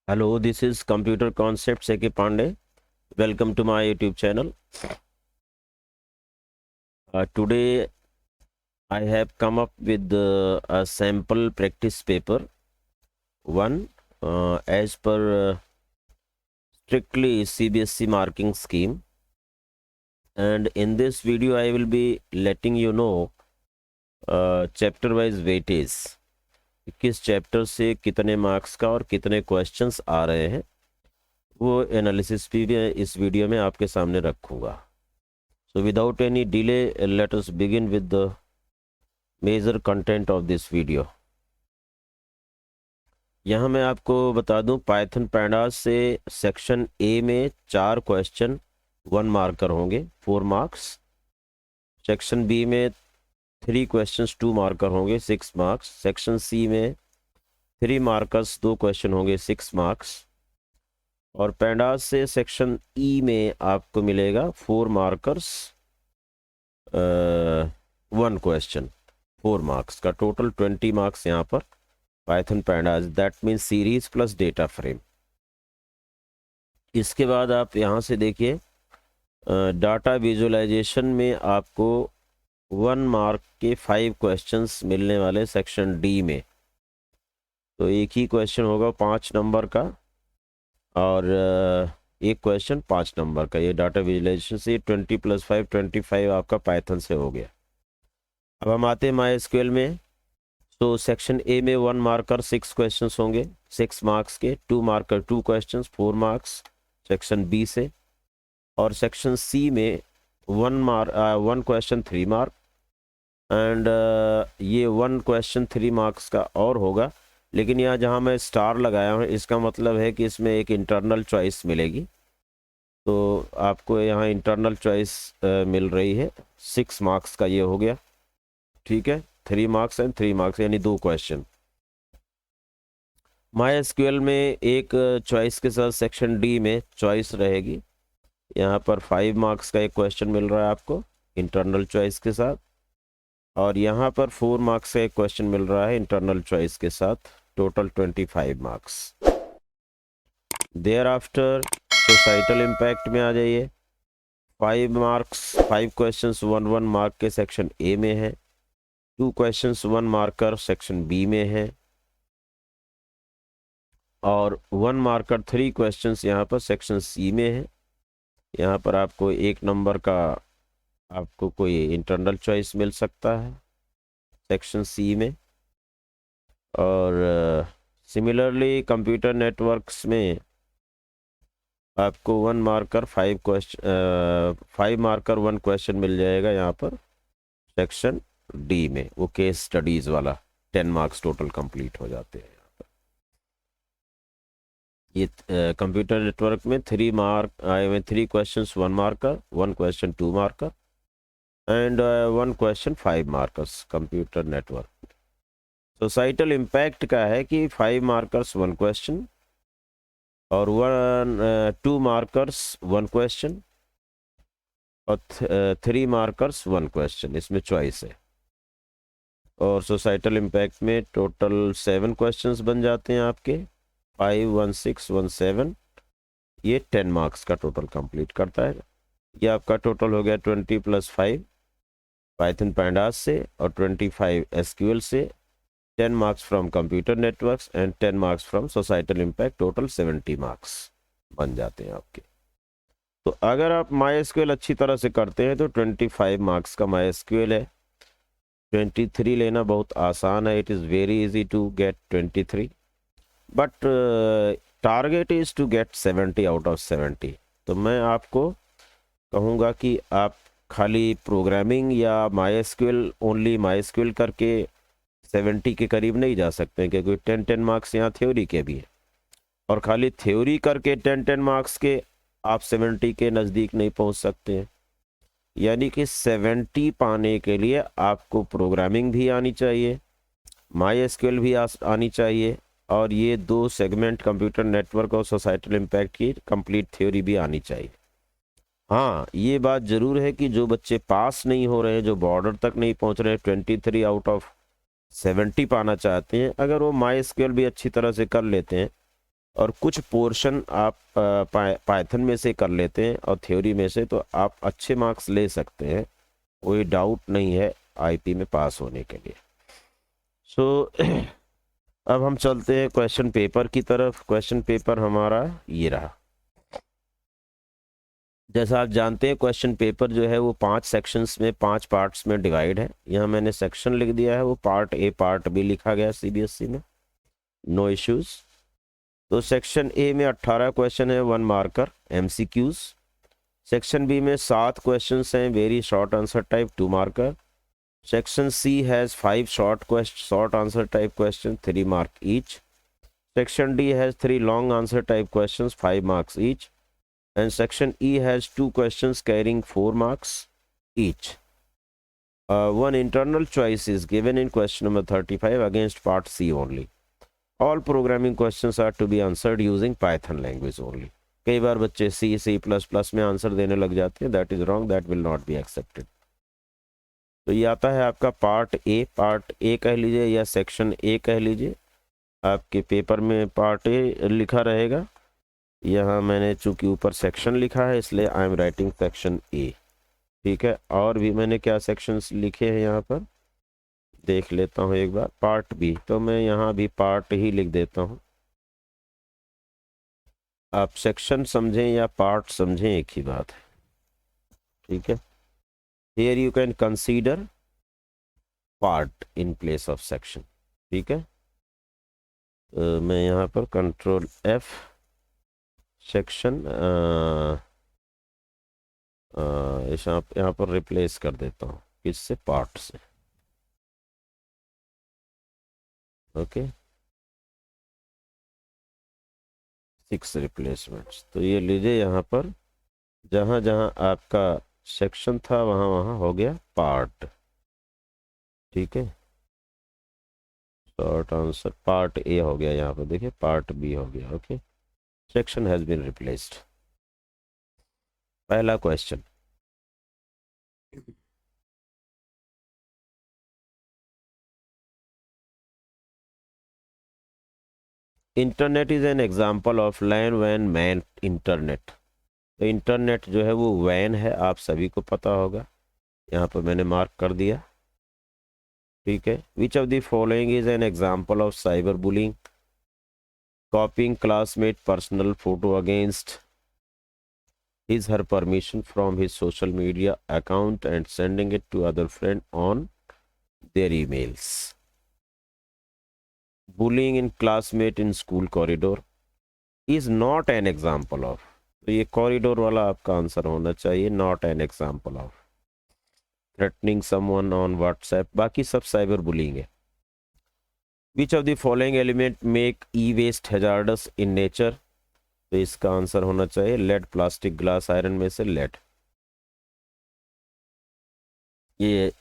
Hello, this is Computer Concepts A.K. Pandey. Welcome to my YouTube channel. Today I have come up with a sample practice paper one as per strictly CBSE marking scheme, and in this video I will be letting you know chapter wise weightage, किस chapter से कितने marks का और कितने questions आ रहे हैं वो analysis भी मैं इस वीडियो में आपके सामने रखूँगा. So without any delay, let us begin with the major content of this video. यहाँ मैं आपको बता दूं, पाइथन पैंडास से सेक्शन ए में 4 क्वेश्चन 1 मार्कर होंगे 4 मार्क्स. सेक्शन बी में 3 क्वेश्चंस 2 मार्कर होंगे 6 मार्क्स. सेक्शन सी में 3 मार्कर्स 2 क्वेश्चन होंगे 6 मार्क्स. और पैंडास से सेक्शन ई में आपको मिलेगा 4 मार्कर्स 1 क्वेश्चन 4 मार्क्स का टोटल 20 मार्क्स यहाँ पर Python pandas, that means series plus data frame. इसके बाद आप यहाँ से देखिए डाटा विजुअलाइजेशन में आपको 1 मार्क के 5 क्वेश्चंस मिलने वाले सेक्शन डी में. तो एक ही क्वेश्चन होगा 5 नंबर का और एक क्वेश्चन 5 नंबर का. ये डाटा विजुअलाइजेशन से 20 + 5 25 आपका पाइथन से हो गया. अब हम आते हैं MySQL में. तो सेक्शन ए में 1 मार्कर 6 क्वेश्चंस होंगे 6 मार्क्स के. 2 marker 2 questions 4 marks section B से. और सेक्शन सी में 1 क्वेश्चन 3 मार्क एंड ये 1 क्वेश्चन 3 मार्क्स का और होगा. लेकिन यहाँ जहाँ मैं स्टार लगाया हूँ इसका मतलब है कि इसमें एक इंटरनल चॉइस मिलेगी. तो आपको यहाँ इंटरनल चॉइस मिल रही है. 6 मार्क्स का ये हो गया, ठीक है. 3 मार्क्स एंड 3 मार्क्स यानी 2 क्वेश्चन. MySQL में एक चॉइस के साथ सेक्शन डी में चॉइस रहेगी. यहाँ पर 5 मार्क्स का एक क्वेश्चन मिल रहा है आपको इंटरनल चॉइस के साथ, और यहाँ पर 4 मार्क्स का एक क्वेश्चन मिल रहा है इंटरनल चॉइस के साथ. Total 25 marks. Thereafter societal impact में आ जाइए. 5 मार्क्स 5 क्वेश्चंस 1 मार्क के सेक्शन ए में है. 2 क्वेश्चंस 1 मार्कर सेक्शन बी में है. और 1 मार्कर 3 क्वेश्चंस यहाँ पर सेक्शन सी में है. यहाँ पर आपको 1 नंबर का आपको कोई इंटरनल चॉइस मिल सकता है सेक्शन सी में. और सिमिलरली कंप्यूटर नेटवर्क्स में आपको 1 मार्कर 5 मार्कर 1 क्वेश्चन मिल जाएगा यहाँ पर सेक्शन डी में. वो केस स्टडीज वाला 10 मार्क्स टोटल कंप्लीट हो जाते हैं यहाँ पर. ये कंप्यूटर नेटवर्क में 3 मार्क आए हुए 3 questions 1 marker 1 question 2 marker and 1 question 5 markers computer network. Societal impact का है कि 5 मार्कर्स 1 क्वेश्चन और 2 मार्कर्स 1 क्वेश्चन और 3 मार्कर्स 1 क्वेश्चन इसमें चॉइस है. और सोसाइटल इम्पैक्ट में टोटल 7 क्वेश्चंस बन जाते हैं आपके 5 1 6 1 7. ये 10 मार्क्स का टोटल कंप्लीट करता है. ये आपका टोटल हो गया 20 + 5 पाइथन पैंडास से और 25 SQL से. 10 marks from computer networks and 10 marks from societal impact. Total 70 marks बन जाते हैं आपके. तो अगर आप MySQL अच्छी तरह से करते हैं तो 25 मार्क्स का MySQL है. 23 लेना बहुत आसान है. It is very easy to get 23 but target is to get 70 out of 70. तो मैं आपको कहूँगा कि आप खाली प्रोग्रामिंग या ओनली MySQL करके 70 के करीब नहीं जा सकते हैं, क्योंकि 10 मार्क्स यहाँ थ्योरी के भी है. और खाली थ्योरी करके 10 मार्क्स के आप 70 के नज़दीक नहीं पहुँच सकते हैं. यानी कि 70 पाने के लिए आपको प्रोग्रामिंग भी आनी चाहिए, MySQL भी आनी चाहिए, और ये 2 सेगमेंट कंप्यूटर नेटवर्क और सोसाइटल इम्पैक्ट की कंप्लीट थ्योरी भी आनी चाहिए. हाँ, ये बात ज़रूर है कि जो बच्चे पास नहीं हो रहे हैं, जो बॉर्डर तक नहीं पहुंच रहे हैं, 23 आउट ऑफ 70 पाना चाहते हैं, अगर वो MySQL भी अच्छी तरह से कर लेते हैं और कुछ पोर्शन आप पाइथन में से कर लेते हैं और थ्योरी में से, तो आप अच्छे मार्क्स ले सकते हैं, कोई डाउट नहीं है आईपी में पास होने के लिए। सो अब हम चलते हैं क्वेश्चन पेपर की तरफ। क्वेश्चन पेपर हमारा ये रहा। जैसा आप जानते हैं क्वेश्चन पेपर जो है वो 5 सेक्शंस में 5 पार्ट्स में डिवाइड है। यहाँ मैंने सेक्शन लिख दिया है, वो पार्ट ए पार्ट बी लिखा गया सीबीएसई में, नो इश्यूज। तो सेक्शन ए में 18 क्वेश्चन है 1 मार्कर एमसीक्यूज। सेक्शन बी में 7 क्वेश्चंस हैं very short answer type 2 marker. Section C has 5 short answer type question 3 mark each. Section D has 3 long answer type questions 5 marks each. And section E has 2 questions carrying 4 marks each. One internal choice is given in question number 35 against part C only. All programming questions are to be answered using Python language only. कई बार बच्चे C++ में answer देने लग जाते हैं, that is wrong, that will not be accepted. तो ये आता है आपका पार्ट ए कह लीजिए या सेक्शन ए कह लीजिए, आपके पेपर में पार्ट ए लिखा रहेगा। यहाँ मैंने चूंकि ऊपर सेक्शन लिखा है इसलिए आई एम राइटिंग सेक्शन ए, ठीक है। और भी मैंने क्या सेक्शंस लिखे हैं यहाँ पर देख लेता हूँ एक बार। पार्ट बी, तो मैं यहाँ भी पार्ट ही लिख देता हूँ। आप सेक्शन समझें या पार्ट समझें एक ही बात है, ठीक है। Here you can consider part in place of section, ठीक है। मैं यहाँ पर कंट्रोल F सेक्शन यहाँ पर रिप्लेस कर देता हूँ किससे, पार्ट से, ओके। 6 रिप्लेसमेंट्स। तो ये लीजिए यहाँ पर जहाँ जहाँ आपका सेक्शन था वहाँ वहाँ हो गया पार्ट, ठीक है। शॉर्ट आंसर पार्ट ए हो गया, यहाँ पर देखिए पार्ट बी हो गया, okay. Section has been replaced. पहला question, internet is an example of LAN वैन मैन इंटरनेट। तो इंटरनेट जो है वो वैन है, आप सभी को पता होगा, यहाँ पर मैंने मार्क कर दिया, ठीक है। Which of the following is an example of cyber bullying? कॉपिंग classmate personal photo against his her permission from his social media account and sending it to other friend on their emails. Bullying in classmate in school corridor is not an example of, तो ये corridor वाला आपका answer होना चाहिए, not an example of. Threatening someone on WhatsApp, बाकी सब cyber bullying है। Which of the following element make e waste hazardous in nature? तो इसका आंसर होना चाहिए लेड, प्लास्टिक, ग्लास, आयरन में से लेड। ये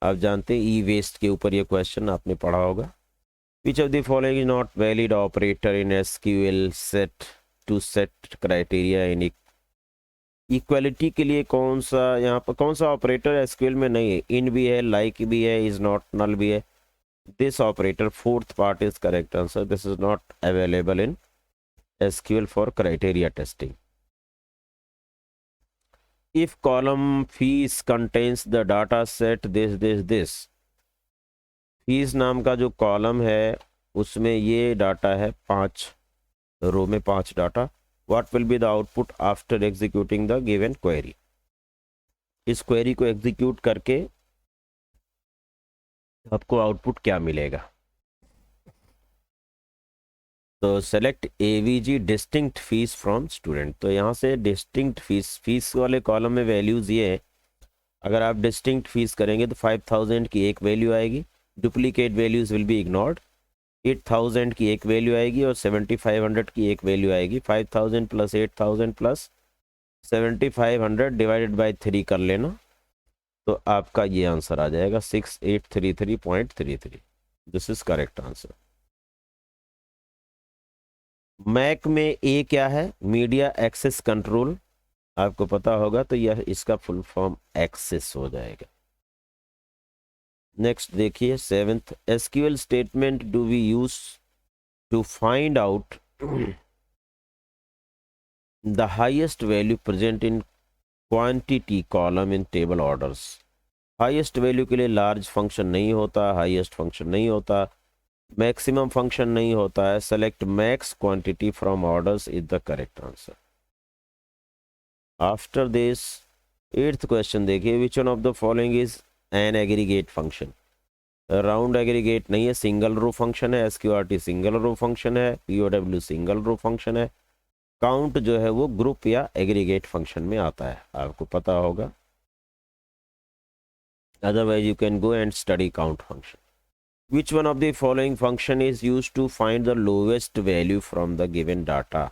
आप जानते हैं ई वेस्ट के ऊपर ये क्वेश्चन आपने पढ़ा होगा। Which of the following is not valid operator in SQL set to set criteria inequality के लिए कौन सा, यहाँ पर कौन सा ऑपरेटर एसक्यूएल में नहीं है? इन भी है, लाइक भी है, इज नॉट, नल भी है। This operator, fourth part is correct answer, this is not available in SQL for criteria testing. If column fees contains the data set this, fees नाम का जो कॉलम है उसमें ये डाटा है 5 रो में 5 data. What will be the output after executing the given query? इस query को एग्जीक्यूट करके आपको आउटपुट क्या मिलेगा? तो select AVG distinct fees from student. तो यहाँ से डिस्टिंक्ट फीस वाले कॉलम में वैल्यूज़ ये है, अगर आप डिस्टिंक्ट फीस करेंगे तो 5000 की एक वैल्यू आएगी, duplicate values will be ignored. 8000 की एक वैल्यू आएगी और 7500 की एक वैल्यू आएगी। 5000 प्लस 8000 प्लस 7500 डिवाइडेड बाई 3 कर लेना, तो आपका ये आंसर आ जाएगा 6833.33। This is correct answer. मैक में ए क्या है? मीडिया एक्सेस कंट्रोल, आपको पता होगा, तो यह इसका फुल फॉर्म एक्सेस हो जाएगा। नेक्स्ट देखिए 7th, SQL statement do we use to find out the highest value present in quantity column in table orders. Highest value के लिए लार्ज फंक्शन नहीं होता, हाईएस्ट फंक्शन नहीं होता, मैक्सिमम फंक्शन नहीं होता है. Select max quantity from orders is the correct answer. After this 8th question देखिए, which one of the following is an aggregate function. Round aggregate नहीं है, सिंगल रो फंक्शन है. SQRT single row function है. POW single row function है. Count जो है वो group या एग्रीगेट फंक्शन में आता है, आपको पता होगा. Otherwise you can go and study count function. Which one of the following function is used to find the lowest value from the given data?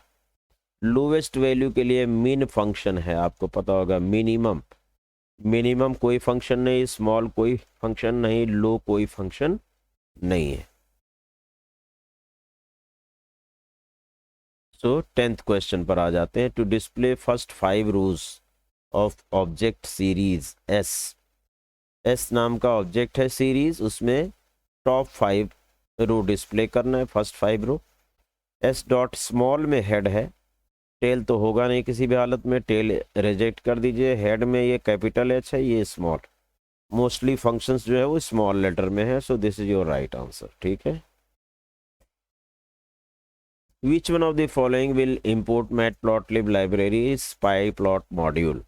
Lowest value के लिए min function है, आपको पता होगा. minimum, minimum कोई function नहीं, small कोई function नहीं, low कोई function नहीं है. So 10th question पर आ जाते हैं. To display first 5 rows of object series S. S नाम का ऑब्जेक्ट है सीरीज, उसमें टॉप 5 रो डिस्प्ले करना है, फर्स्ट 5 रो. S डॉट स्मॉल में हेड है, टेल तो होगा नहीं किसी भी हालत में, टेल रिजेक्ट कर दीजिए. हेड में ये कैपिटल H है, ये स्मॉल. मोस्टली फंक्शंस जो है वो स्मॉल लेटर में है. So this is your right answer. ठीक है. Which one of the following will import matplotlib library pyplot module.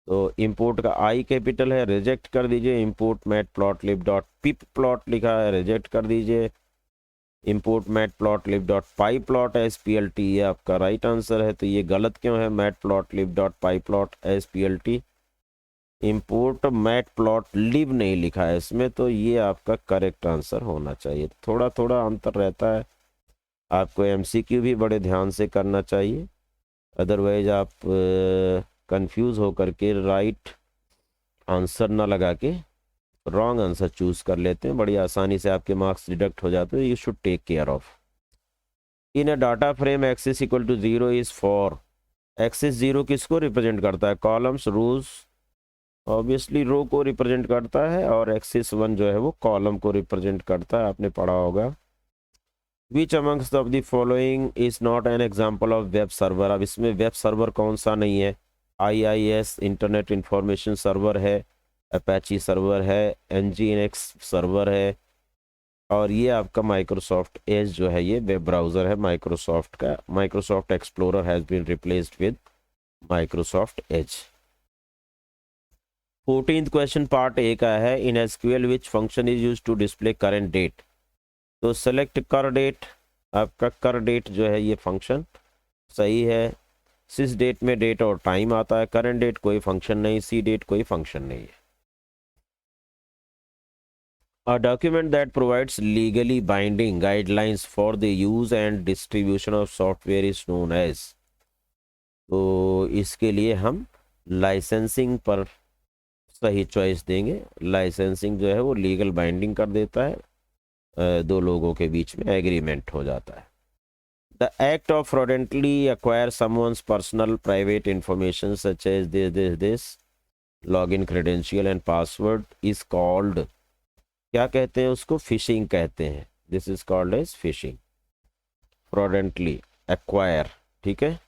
तो इंपोर्ट का I कैपिटल है, रिजेक्ट कर दीजिए. Import matplotlib dot pip plot लिखा है, रिजेक्ट कर दीजिए. Import matplotlib dot pyplot SPLT, ये आपका राइट आंसर है. तो ये गलत क्यों है? Matplotlib dot pyplot SPLT. Import matplotlib नहीं लिखा है इसमें, तो ये आपका करेक्ट आंसर होना चाहिए. थोड़ा थोड़ा अंतर रहता है, आपको MCQ भी बड़े ध्यान से करना चाहिए. अदरवाइज आप कंफ्यूज होकर के राइट आंसर ना लगा के रॉन्ग आंसर चूज कर लेते हैं, बड़ी आसानी से आपके मार्क्स डिडक्ट हो जाते हैं. You should take care of. In a data frame axis equal to 0 is for. Axis 0 किसको रिप्रेजेंट करता है? कॉलम्स, रोज. ऑब्वियसली रो को रिप्रेजेंट करता है, और एक्सिस 1 जो है वो कॉलम को रिप्रेजेंट करता है, आपने पढ़ा होगा. Which amongst of the following is not an example of web server. अब इसमें वेब सर्वर कौन सा नहीं है? IIS इंटरनेट इंफॉर्मेशन सर्वर है, अपैची सर्वर है, NGINX सर्वर है, और ये आपका माइक्रोसॉफ्ट एज जो है ये वेब ब्राउज़र है माइक्रोसॉफ्ट का. Microsoft Explorer has been replaced with Microsoft Edge. 14th question part A का है. In SQL which function is use to display current date. तो सेलेक्ट कर डेट. आपका कर डेट जो है ये फंक्शन सही है. सिस डेट में डेट और टाइम आता है, करंट डेट कोई फंक्शन नहीं, सी डेट कोई फंक्शन नहीं है. A document that provides legally binding guidelines for the use and distribution of software is known as. तो इसके लिए हम लाइसेंसिंग पर सही चॉइस देंगे. लाइसेंसिंग जो है वो लीगल बाइंडिंग कर देता है, दो लोगों के बीच में एग्रीमेंट हो जाता है. The act of fraudulently acquire someone's personal private information such as this login credential and password is called, क्या कहते हैं उसको? फिशिंग कहते हैं. This is called as phishing. fraudulently acquire. ठीक है.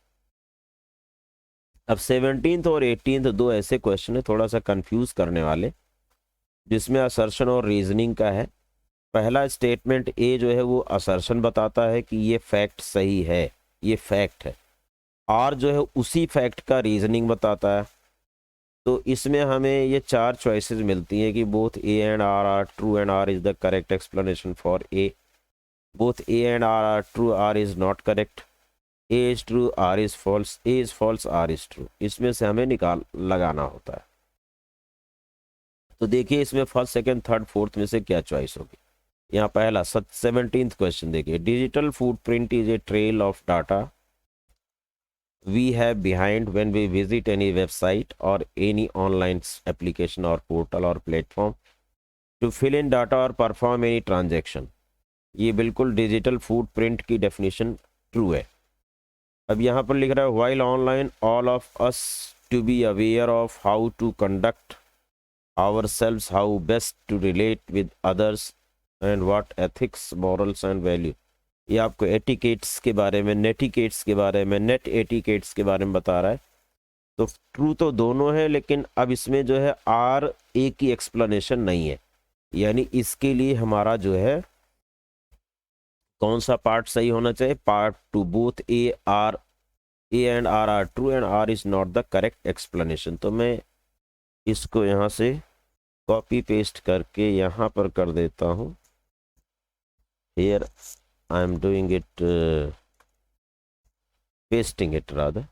अब 17th और 18th दो ऐसे क्वेश्चन है थोड़ा सा कंफ्यूज करने वाले, जिसमें असर्शन और रीजनिंग का है. पहला स्टेटमेंट A जो है वो असर्शन बताता है कि ये फैक्ट सही है, ये फैक्ट है. R जो है उसी फैक्ट का रीजनिंग बताता है. तो इसमें हमें ये 4 चॉइसेस मिलती हैं कि both A and R are true and R is the correct explanation for A. Both A and R are true, R is not correct. A is true, R is false. A is false, R is true. इसमें से हमें लगाना होता है. तो देखिए इसमें first, second, third, fourth में से क्या चॉइस होगी. यहाँ पहला 17th क्वेश्चन देखिए. Digital footprint is a trail of data we have behind when we visit any website और एनी ऑनलाइन एप्लीकेशन और पोर्टल और platform to fill in data और परफॉर्म एनी ट्रांजेक्शन. ये बिल्कुल डिजिटल फुटप्रिंट की definition true है. अब यहाँ पर लिख रहा है while online all of us to be aware of how to conduct ourselves, how best to relate with others, and what ethics, morals and value. ये आपको एटिकेट्स के बारे में, नेटिकेट्स के बारे में, नेट एटिकेट्स के बारे में बता रहा है। तो ट्रू तो दोनों है, लेकिन अब इसमें जो है आर ए की एक्सप्लेनेशन नहीं है, यानी इसके लिए हमारा जो है कौन सा पार्ट सही होना चाहिए, part two. Both A and R are true and R is not the correct explanation. तो मैं इसको यहाँ से कॉपी पेस्ट करके यहाँ पर कर देता हूँ। Here I am doing it, pasting it rather.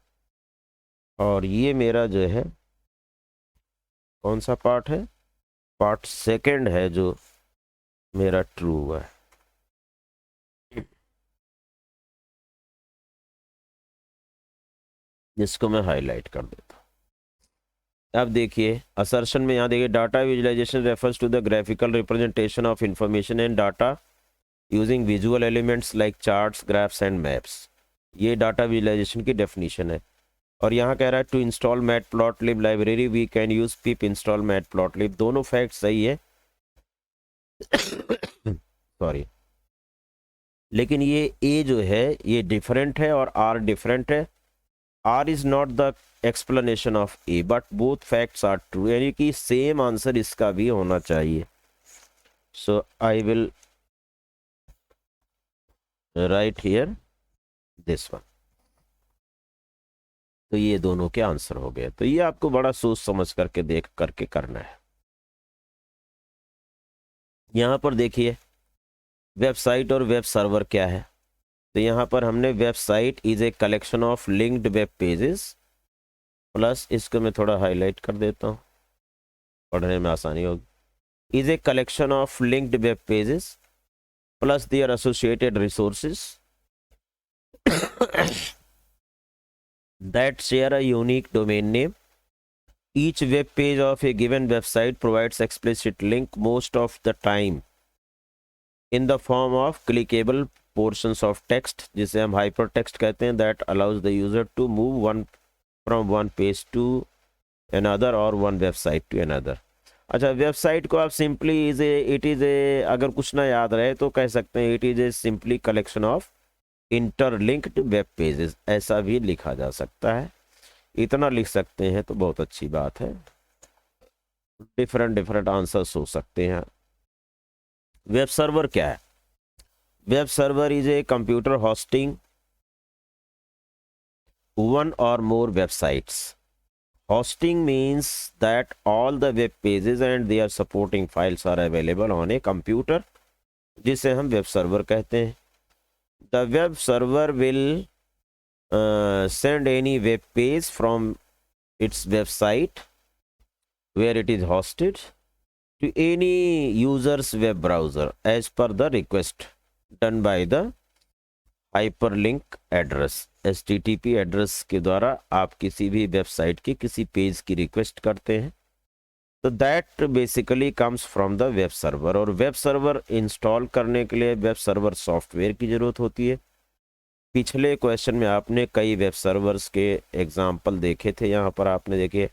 और ये मेरा जो है कौन सा पार्ट है, पार्ट सेकंड है जो मेरा ट्रू हुआ है। जिसको मैं हाईलाइट कर देता हूँ। अब देखिए असर्शन में यहाँ देखिए, data visualization refers to the graphical representation of information and data using visual elements like charts, graphs and maps. ये डाटा विजुअलाइजेशन की डेफिनेशन है। और यहाँ कह रहा है to install matplotlib library we can use pip install matplotlib. दोनों fact सही है सॉरी, लेकिन ये ए जो है ये डिफरेंट है और आर डिफरेंट है। R is not the explanation of A but both facts are true, यानी कि सेम आंसर इसका भी होना चाहिए। So I will write here this one. तो ये दोनों के आंसर हो गए। तो ये आपको बड़ा सोच समझ करके देख करके करना है। यहाँ पर देखिए वेबसाइट और वेब सर्वर क्या है। तो यहाँ पर हमने website is a collection of linked web pages, plus इसको मैं थोड़ा हाईलाइट कर देता हूँ, पढ़ने में आसानी होगी। Is a collection of linked web pages plus their associated resources that share a unique domain name. Each web page of a given website provides explicit link most of the time in the form of clickable portions of text, जिसे हम hypertext कहते हैं, that allows the user to move from one page to another or one website to another. अच्छा, website को आप simply it is a, अगर कुछ ना याद रहे तो कह सकते हैं it is a simply collection of interlinked web pages, ऐसा भी लिखा जा सकता है। इतना लिख सकते हैं तो बहुत अच्छी बात है। डिफरेंट आंसर्स हो सकते हैं। वेब सर्वर क्या है? Web server is a computer hosting one or more websites. Hosting means that all the web pages and their supporting files are available on a computer, जिसे हम वेब सर्वर कहते हैं। The web server will send any web page from its website where it is hosted to any user's web browser as per the request done by the hyperlink address। HTTP address के द्वारा आप किसी भी website की किसी page की request करते हैं, तो that basically comes from the web server. और वेब सर्वर इंस्टॉल करने के लिए वेब सर्वर सॉफ्टवेयर की ज़रूरत होती है। पिछले क्वेश्चन में आपने कई वेब सर्वर्स के एग्जाम्पल देखे थे। यहाँ पर आपने देखे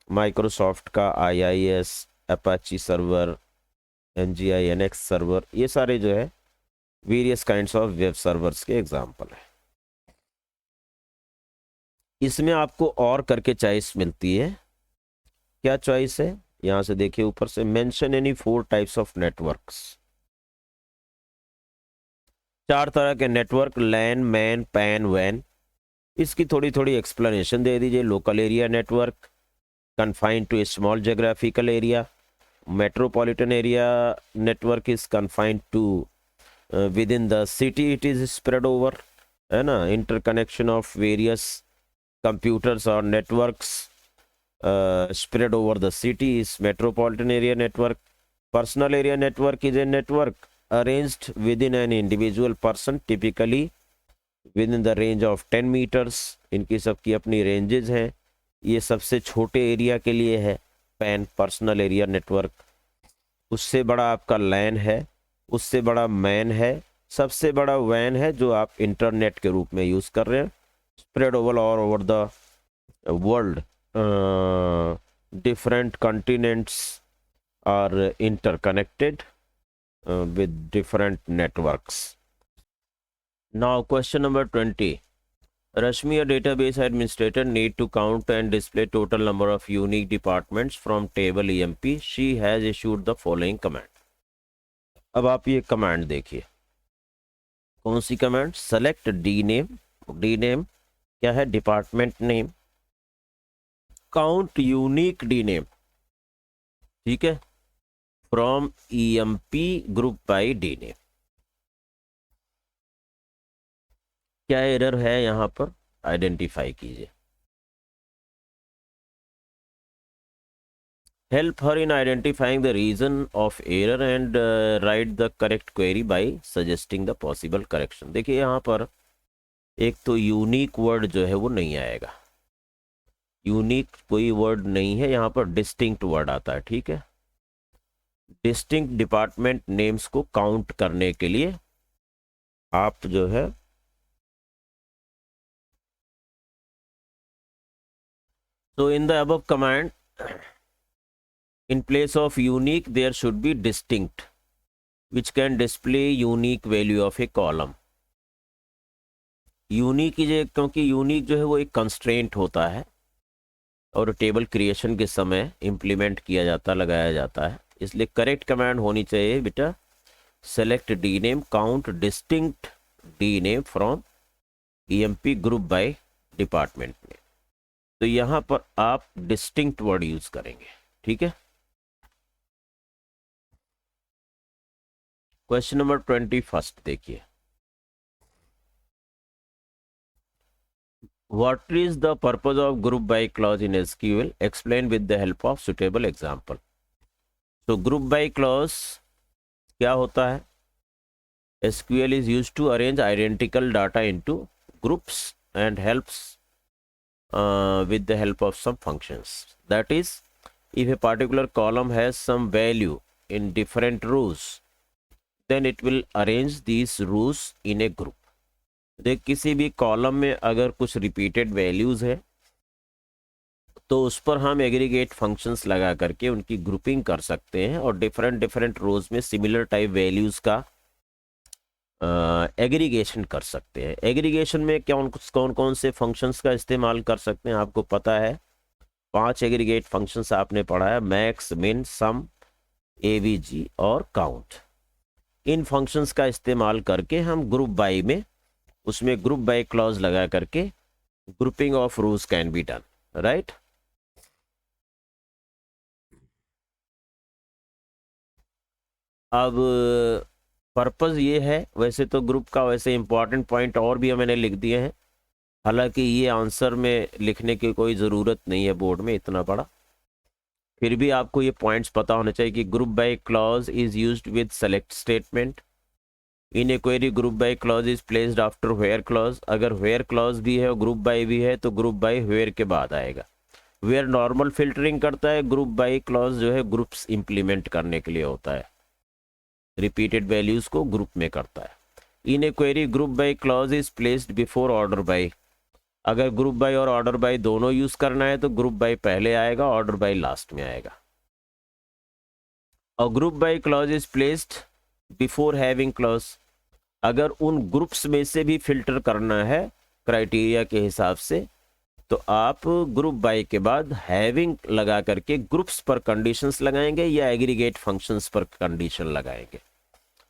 माइक्रोसॉफ्ट का IIS, Apache server, MGI NX server, ये सारे जो है various kinds of web servers के एग्जाम्पल है। इसमें आपको और करके चॉइस मिलती है। क्या चॉइस है? यहां से देखिए ऊपर से, mention any 4 types of networks. 4 तरह के नेटवर्क, लैन, मैन, पैन, वैन। इसकी थोड़ी थोड़ी एक्सप्लेनेशन दे दीजिए। Local area network, confined to a small geographical area. Metropolitan area network is confined to within the city, it is spread over, है ना। Interconnection of various computers or networks spread over the city is metropolitan area network. Personal area network is a network arranged within an individual person, typically within the range of 10 meters. इनकी सबकी अपनी ranges हैं। ये सबसे छोटे area के लिए है पैन, पर्सनल एरिया नेटवर्क। उससे बड़ा आपका लैन है, उससे बड़ा मैन है, सबसे बड़ा वैन है जो आप इंटरनेट के रूप में यूज़ कर रहे हैं। spread all over the world. Different continents are interconnected with different networks. Now question number 20. Rashmi, a database administrator, need to count and display total number of unique departments from table EMP. She has issued the following command. अब आप ये command देखिए, कौन सी command? Select D name, D name क्या है? Department name. Count unique D name, ठीक है, from EMP group by D name. क्या एरर है यहां पर? आइडेंटिफाई कीजिए। Help her in identifying the reason of error and write the correct query by suggesting the possible correction। देखिए यहाँ पर एक तो यूनिक वर्ड जो है वो नहीं आएगा, यूनिक कोई वर्ड नहीं है यहाँ पर, डिस्टिंक्ट वर्ड आता है, ठीक है। डिस्टिंक्ट डिपार्टमेंट नेम्स को काउंट करने के लिए आप जो है तो in the above command in place of unique there should be distinct which can display unique value of a column। Unique क्योंकि यूनिक जो है वो एक कंस्ट्रेंट होता है और टेबल क्रिएशन के समय इंप्लीमेंट किया जाता, लगाया जाता है, इसलिए करेक्ट कमांड होनी चाहिए बेटा select D name count distinct D name from EMP group by department name. तो यहाँ पर आप डिस्टिंक्ट वर्ड यूज करेंगे, ठीक है। क्वेश्चन नंबर 21 देखिए, what is the purpose of group by clause in SQL? Explain with the help of suitable example. तो group by clause क्या होता है? SQL is used to arrange identical data into groups and helps with the help of some functions. That is, if a particular column has some value in different rows, then it will arrange these rows in a group। देख, किसी भी column में अगर कुछ repeated values है तो उस पर हम एग्रीगेट फंक्शंस लगा करके उनकी ग्रुपिंग कर सकते हैं और डिफरेंट रोज में सिमिलर टाइप वैल्यूज का एग्रीगेशन कर सकते हैं। एग्रीगेशन में कौन कौन से फंक्शंस का इस्तेमाल कर सकते हैं आपको पता है, 5 एग्रीगेट फंक्शंस आपने पढ़ा है, मैक्स, मिन, सम, AVG और काउंट। इन फंक्शंस का इस्तेमाल करके हम ग्रुप बाय में उसमें ग्रुप बाय क्लॉज लगा करके grouping of rose can be done, right. अब पर्पस ये है, वैसे तो ग्रुप का वैसे इंपॉर्टेंट पॉइंट और भी मैंने लिख दिए हैं, हालांकि ये आंसर में लिखने की कोई ज़रूरत नहीं है बोर्ड में इतना बड़ा, फिर भी आपको ये पॉइंट्स पता होने चाहिए कि group by clause is used with select statement. In a query group by clause is placed after where clause. अगर वेयर क्लॉज भी है और ग्रुप बाय भी है तो ग्रुप बाय वेयर के बाद आएगा। वेयर नॉर्मल फिल्टरिंग करता है, ग्रुप बाय क्लॉज जो है ग्रुप्स इंप्लीमेंट करने के लिए होता है, रिपीटेड वैल्यूज को ग्रुप में करता है। In a query group by clause is placed before order by. अगर ग्रुप बाय और ऑर्डर बाय दोनों यूज करना है तो ग्रुप बाय पहले आएगा, ऑर्डर बाय लास्ट में आएगा। और group by clause is placed before having clause. अगर उन ग्रुप्स में से भी फिल्टर करना है क्राइटेरिया के हिसाब से तो आप ग्रुप बाय के बाद हैविंग लगा करके ग्रुप्स पर कंडीशंस लगाएंगे या एग्रीगेट फंक्शंस पर कंडीशन लगाएंगे।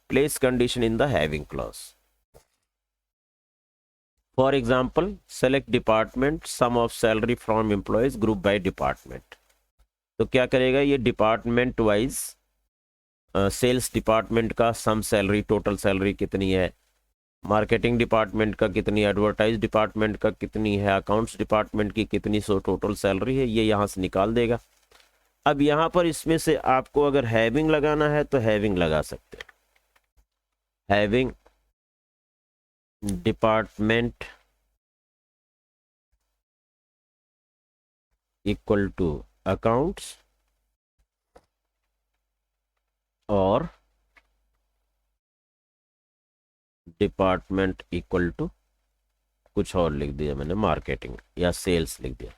Place condition in the having clause. For example, select department sum of salary from employees group by department. तो क्या करेगा ये डिपार्टमेंट वाइज सेल्स डिपार्टमेंट का सम सैलरी, टोटल सैलरी कितनी है, मार्केटिंग डिपार्टमेंट का कितनी, एडवर्टाइज डिपार्टमेंट का कितनी है, अकाउंट्स डिपार्टमेंट की कितनी सो टोटल सैलरी है, ये यहाँ से निकाल देगा। अब यहाँ पर इसमें से आपको अगर हैविंग लगाना है तो हैविंग लगा सकते हैं। Having department equal to accounts और डिपार्टमेंट इक्वल टू कुछ और लिख दिया मैंने, मार्केटिंग या सेल्स लिख दिया।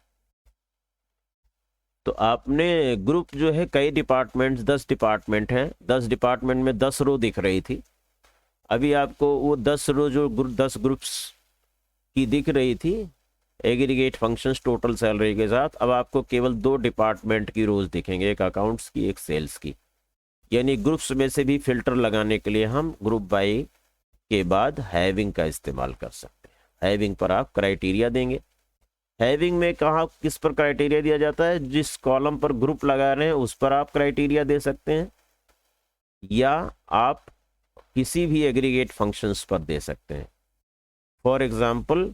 तो आपने ग्रुप जो है कई डिपार्टमेंट्स, 10 डिपार्टमेंट हैं, 10 डिपार्टमेंट में 10 रो दिख रही थी, अभी आपको वो 10 रो जो 10 ग्रुप्स की दिख रही थी एग्रीगेट फंक्शंस टोटल सैलरी के साथ, अब आपको केवल 2 डिपार्टमेंट की रोज दिखेंगे, एक अकाउंट्स की एक सेल्स की। यानी ग्रुप्स में से भी फिल्टर लगाने के लिए हम ग्रुप बाय के बाद हैविंग का इस्तेमाल कर सकते हैं। हैविंग पर आप क्राइटेरिया देंगे। हैविंग में कहाँ किस पर क्राइटेरिया दिया जाता है, जिस कॉलम पर ग्रुप लगा रहे हैं उस पर आप क्राइटेरिया दे सकते हैं, या आप किसी भी एग्रीगेट फंक्शंस पर दे सकते हैं। For example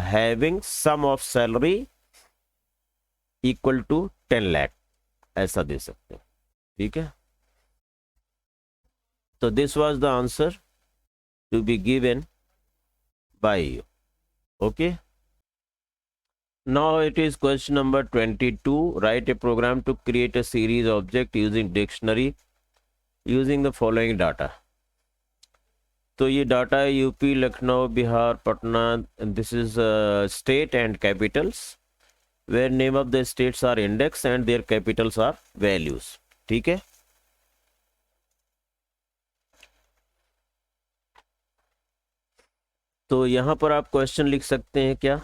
having sum of salary equal to 10 lakh, ऐसा दे सकते हैं। ठीक है, तो this was the answer to be given by you. Okay, now it is question number 22. Write a program to create a series object using dictionary using the following data. तो ये data है UP, Lucknow, Bihar, Patna, this is state and capitals, where name of the states are index and their capitals are values. ठीक है, तो यहां पर आप question लिख सकते हैं क्या,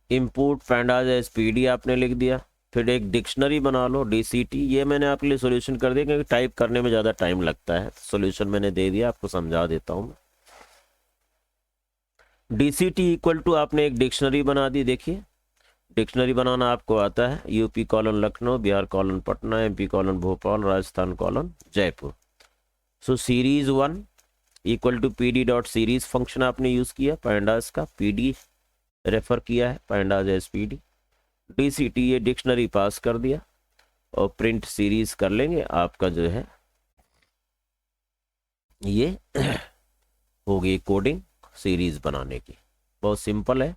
इंपोर्ट पैंडाज एसपीडी आपने लिख दिया, फिर एक डिक्शनरी बना लो डीसीटी। ये मैंने आपके लिए सॉल्यूशन कर दिया क्योंकि टाइप करने में ज़्यादा टाइम लगता है, सॉल्यूशन मैंने दे दिया, आपको समझा देता हूँ। डीसीटी इक्वल टू आपने एक डिक्शनरी बना दी। देखिए डिक्शनरी बनाना आपको आता है, UP colon Lucknow, Bihar colon Patna, MP colon Bhopal, Rajasthan colon Jaipur. So series 1 equal to P D dot series function आपने यूज़ किया, पैंडाज का पी रेफर किया है, pandas as p d. DCT ये डिक्शनरी पास कर दिया और प्रिंट सीरीज कर लेंगे, आपका जो है ये होगी कोडिंग सीरीज बनाने की। बहुत सिंपल है,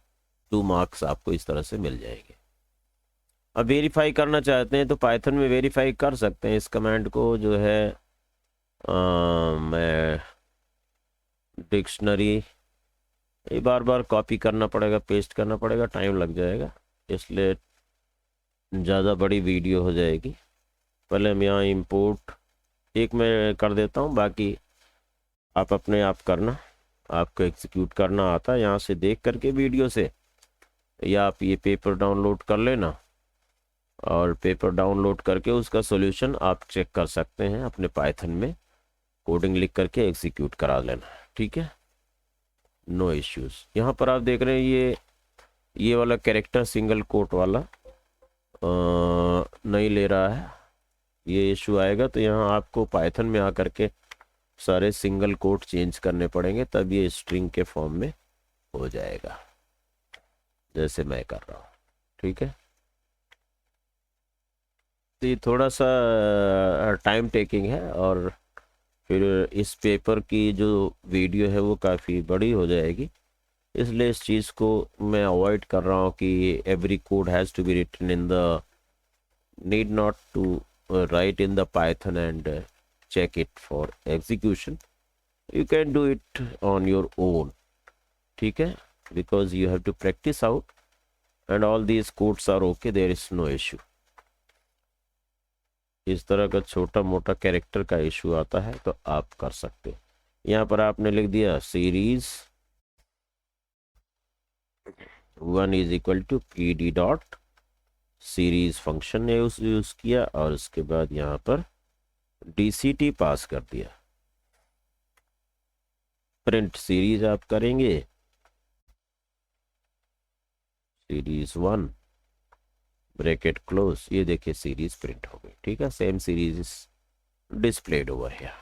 2 मार्क्स आपको इस तरह से मिल जाएंगे। अब वेरीफाई करना चाहते हैं तो पाइथन में वेरीफाई कर सकते हैं। इस कमांड को जो है मैं डिक्शनरी ये बार बार कॉपी करना पड़ेगा, पेस्ट करना पड़ेगा, टाइम लग जाएगा, इसलिए ज़्यादा बड़ी वीडियो हो जाएगी। पहले हम यहाँ इंपोर्ट एक मैं कर देता हूँ, बाकी आप अपने आप करना, आपको एग्जीक्यूट करना आता है यहाँ से देख करके वीडियो से, या आप ये पेपर डाउनलोड कर लेना और पेपर डाउनलोड करके उसका सॉल्यूशन आप चेक कर सकते हैं अपने पाइथन में, कोडिंग लिख करके एग्जीक्यूट करा लेना। ठीक है, नो इश्यूज। यहाँ पर आप देख रहे हैं ये वाला कैरेक्टर सिंगल कोट वाला नहीं ले रहा है, ये इशू आएगा तो यहाँ आपको पाइथन में आकर के सारे सिंगल कोट चेंज करने पड़ेंगे, तब ये स्ट्रिंग के फॉर्म में हो जाएगा जैसे मैं कर रहा हूँ। ठीक है, तो ये थोड़ा सा टाइम टेकिंग है और फिर इस पेपर की जो वीडियो है वो काफ़ी बड़ी हो जाएगी, इसलिए इस चीज़ को मैं अवॉइड कर रहा हूँ कि every code has to be written in the need not to write in the Python and check it for execution. You can do it on your own. ठीक है, because you have to practice out and all these codes are okay, there is no issue. इस तरह का छोटा मोटा character का issue आता है तो आप कर सकते हैं। यहाँ पर आपने लिख दिया series 1 is equal to P D dot series function ने यूज किया और उसके बाद यहाँ पर डीसीटी पास कर दिया। प्रिंट सीरीज आप करेंगे, सीरीज 1 ब्रैकेट क्लोज, ये देखिए सीरीज प्रिंट हो गई। ठीक है, same series is displayed over here.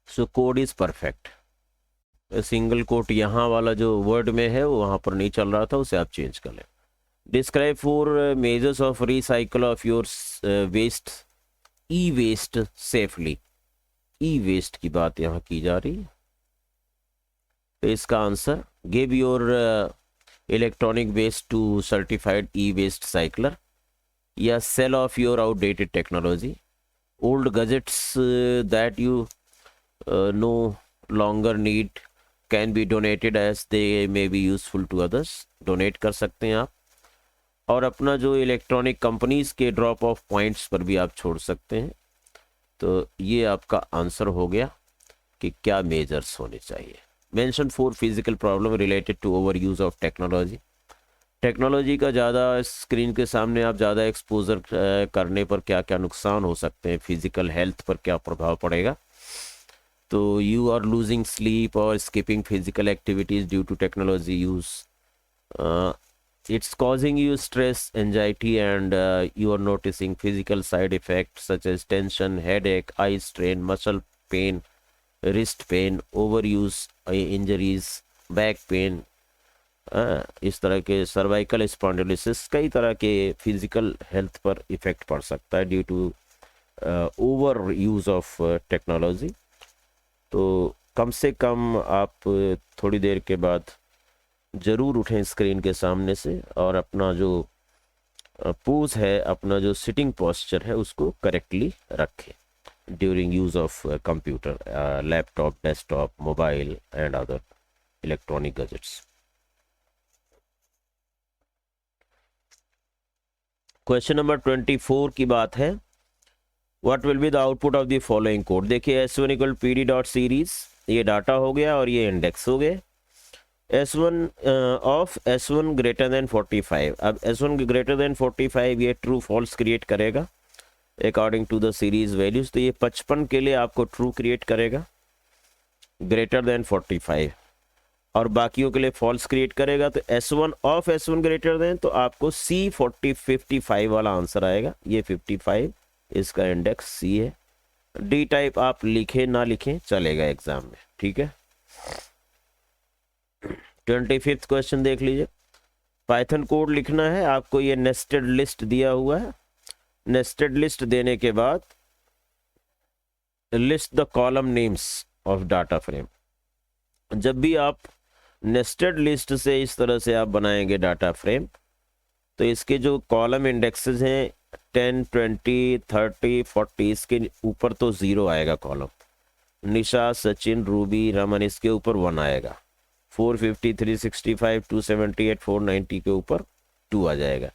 So code is perfect. Single quote यहाँ वाला जो वर्ड में है वो वहां पर नहीं चल रहा था, उसे आप चेंज कर लें। Describe 4 measures of recycle of your waste, e waste safely. E waste की बात यहाँ की जा रही है, तो इसका answer give your electronic waste to certified e waste cycler, या sell off your outdated technology, old gadgets that you no longer need can be donated as they may be useful to others. Donate कर सकते हैं आप। और अपना जो electronic companies के drop of points पर भी आप छोड़ सकते हैं। तो ये आपका आंसर हो गया कि क्या मेजर्स होने चाहिए। Mention 4 physical problem related to over use of technology. Technology का ज़्यादा स्क्रीन के सामने आप ज़्यादा एक्सपोजर करने पर क्या क्या नुकसान हो सकते हैं, फिजिकल हेल्थ पर क्या प्रभाव पड़ेगा। तो यू आर लूजिंग स्लीप और skipping physical activities due to technology use. it's causing you stress, anxiety, and you are noticing physical side effects such as tension, headache, eye strain, muscle pain, wrist pain, overuse, injuries, back pain, इस तरह के cervical spondylosis, कई तरह के physical health पर effect पड़ सकता है due to over use of technology. तो कम से कम आप थोड़ी देर के बाद ज़रूर उठें स्क्रीन के सामने से और अपना जो पोज है, अपना जो सिटिंग पोस्चर है उसको करेक्टली रखें during use of computer, laptop, desktop, mobile and other electronic gadgets. Question number 24 की बात है, what will be the output of the following code. देखिए S1 equal PD dot series, ये डाटा हो गया और ये इंडेक्स हो गए। S1 of S1 greater than 45। अब S1 ग्रेटर देन 45 ये ट्रू फॉल्स क्रिएट करेगा according to the series values. तो ये 55 के लिए आपको ट्रू क्रिएट करेगा ग्रेटर देन 45 और बाकियों के लिए फॉल्स क्रिएट करेगा। तो S1 of S1 greater than, तो आपको C55 वाला आंसर आएगा। ये 55 इसका इंडेक्स C है। डी टाइप आप लिखें ना लिखें चलेगा एग्जाम में, ठीक है। 25th क्वेश्चन देख लीजिए। पाइथन कोड लिखना है आपको, ये नेस्टेड लिस्ट दिया हुआ है। नेस्टेड लिस्ट देने के बाद list the column names of data frame. जब भी आप नेस्टेड लिस्ट से इस तरह से आप बनाएंगे डाटा फ्रेम, तो इसके जो कॉलम इंडेक्सेस हैं 10, 20, 30, 40, इसके ऊपर तो 0 आएगा कॉलम। निशा, सचिन, रूबी, रमन, इसके ऊपर 1 आएगा। 450, 365, 278, 490 के ऊपर 2 आ जाएगा,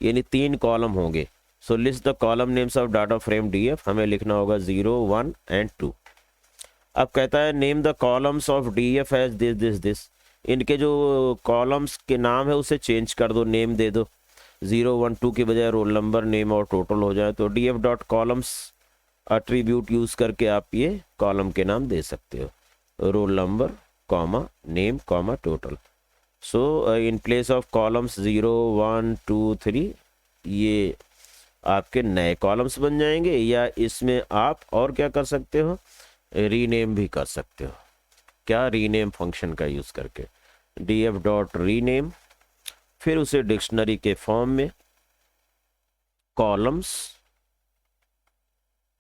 यानी 3 कॉलम होंगे। So list the column names of data frame DF, हमें लिखना होगा 0, 1 एंड 2। अब कहता है name the columns of DF as this this this. इनके जो कॉलम्स के नाम है उसे चेंज कर दो, नेम दे दो। 0, 1, 2 के बजाय रोल नंबर, नेम और टोटल हो जाए। तो DF dot columns attribute use करके आप ये कॉलम के नाम दे सकते हो, roll number, comma, name, comma, total. So in place of columns 0, 1, 2, 3 ये आपके नए कॉलम्स बन जाएंगे। या इसमें आप और क्या कर सकते हो, रीनेम भी कर सकते हो। क्या, रीनेम फंक्शन का यूज करके DF डॉट रीनेम, फिर उसे डिक्शनरी के फॉर्म में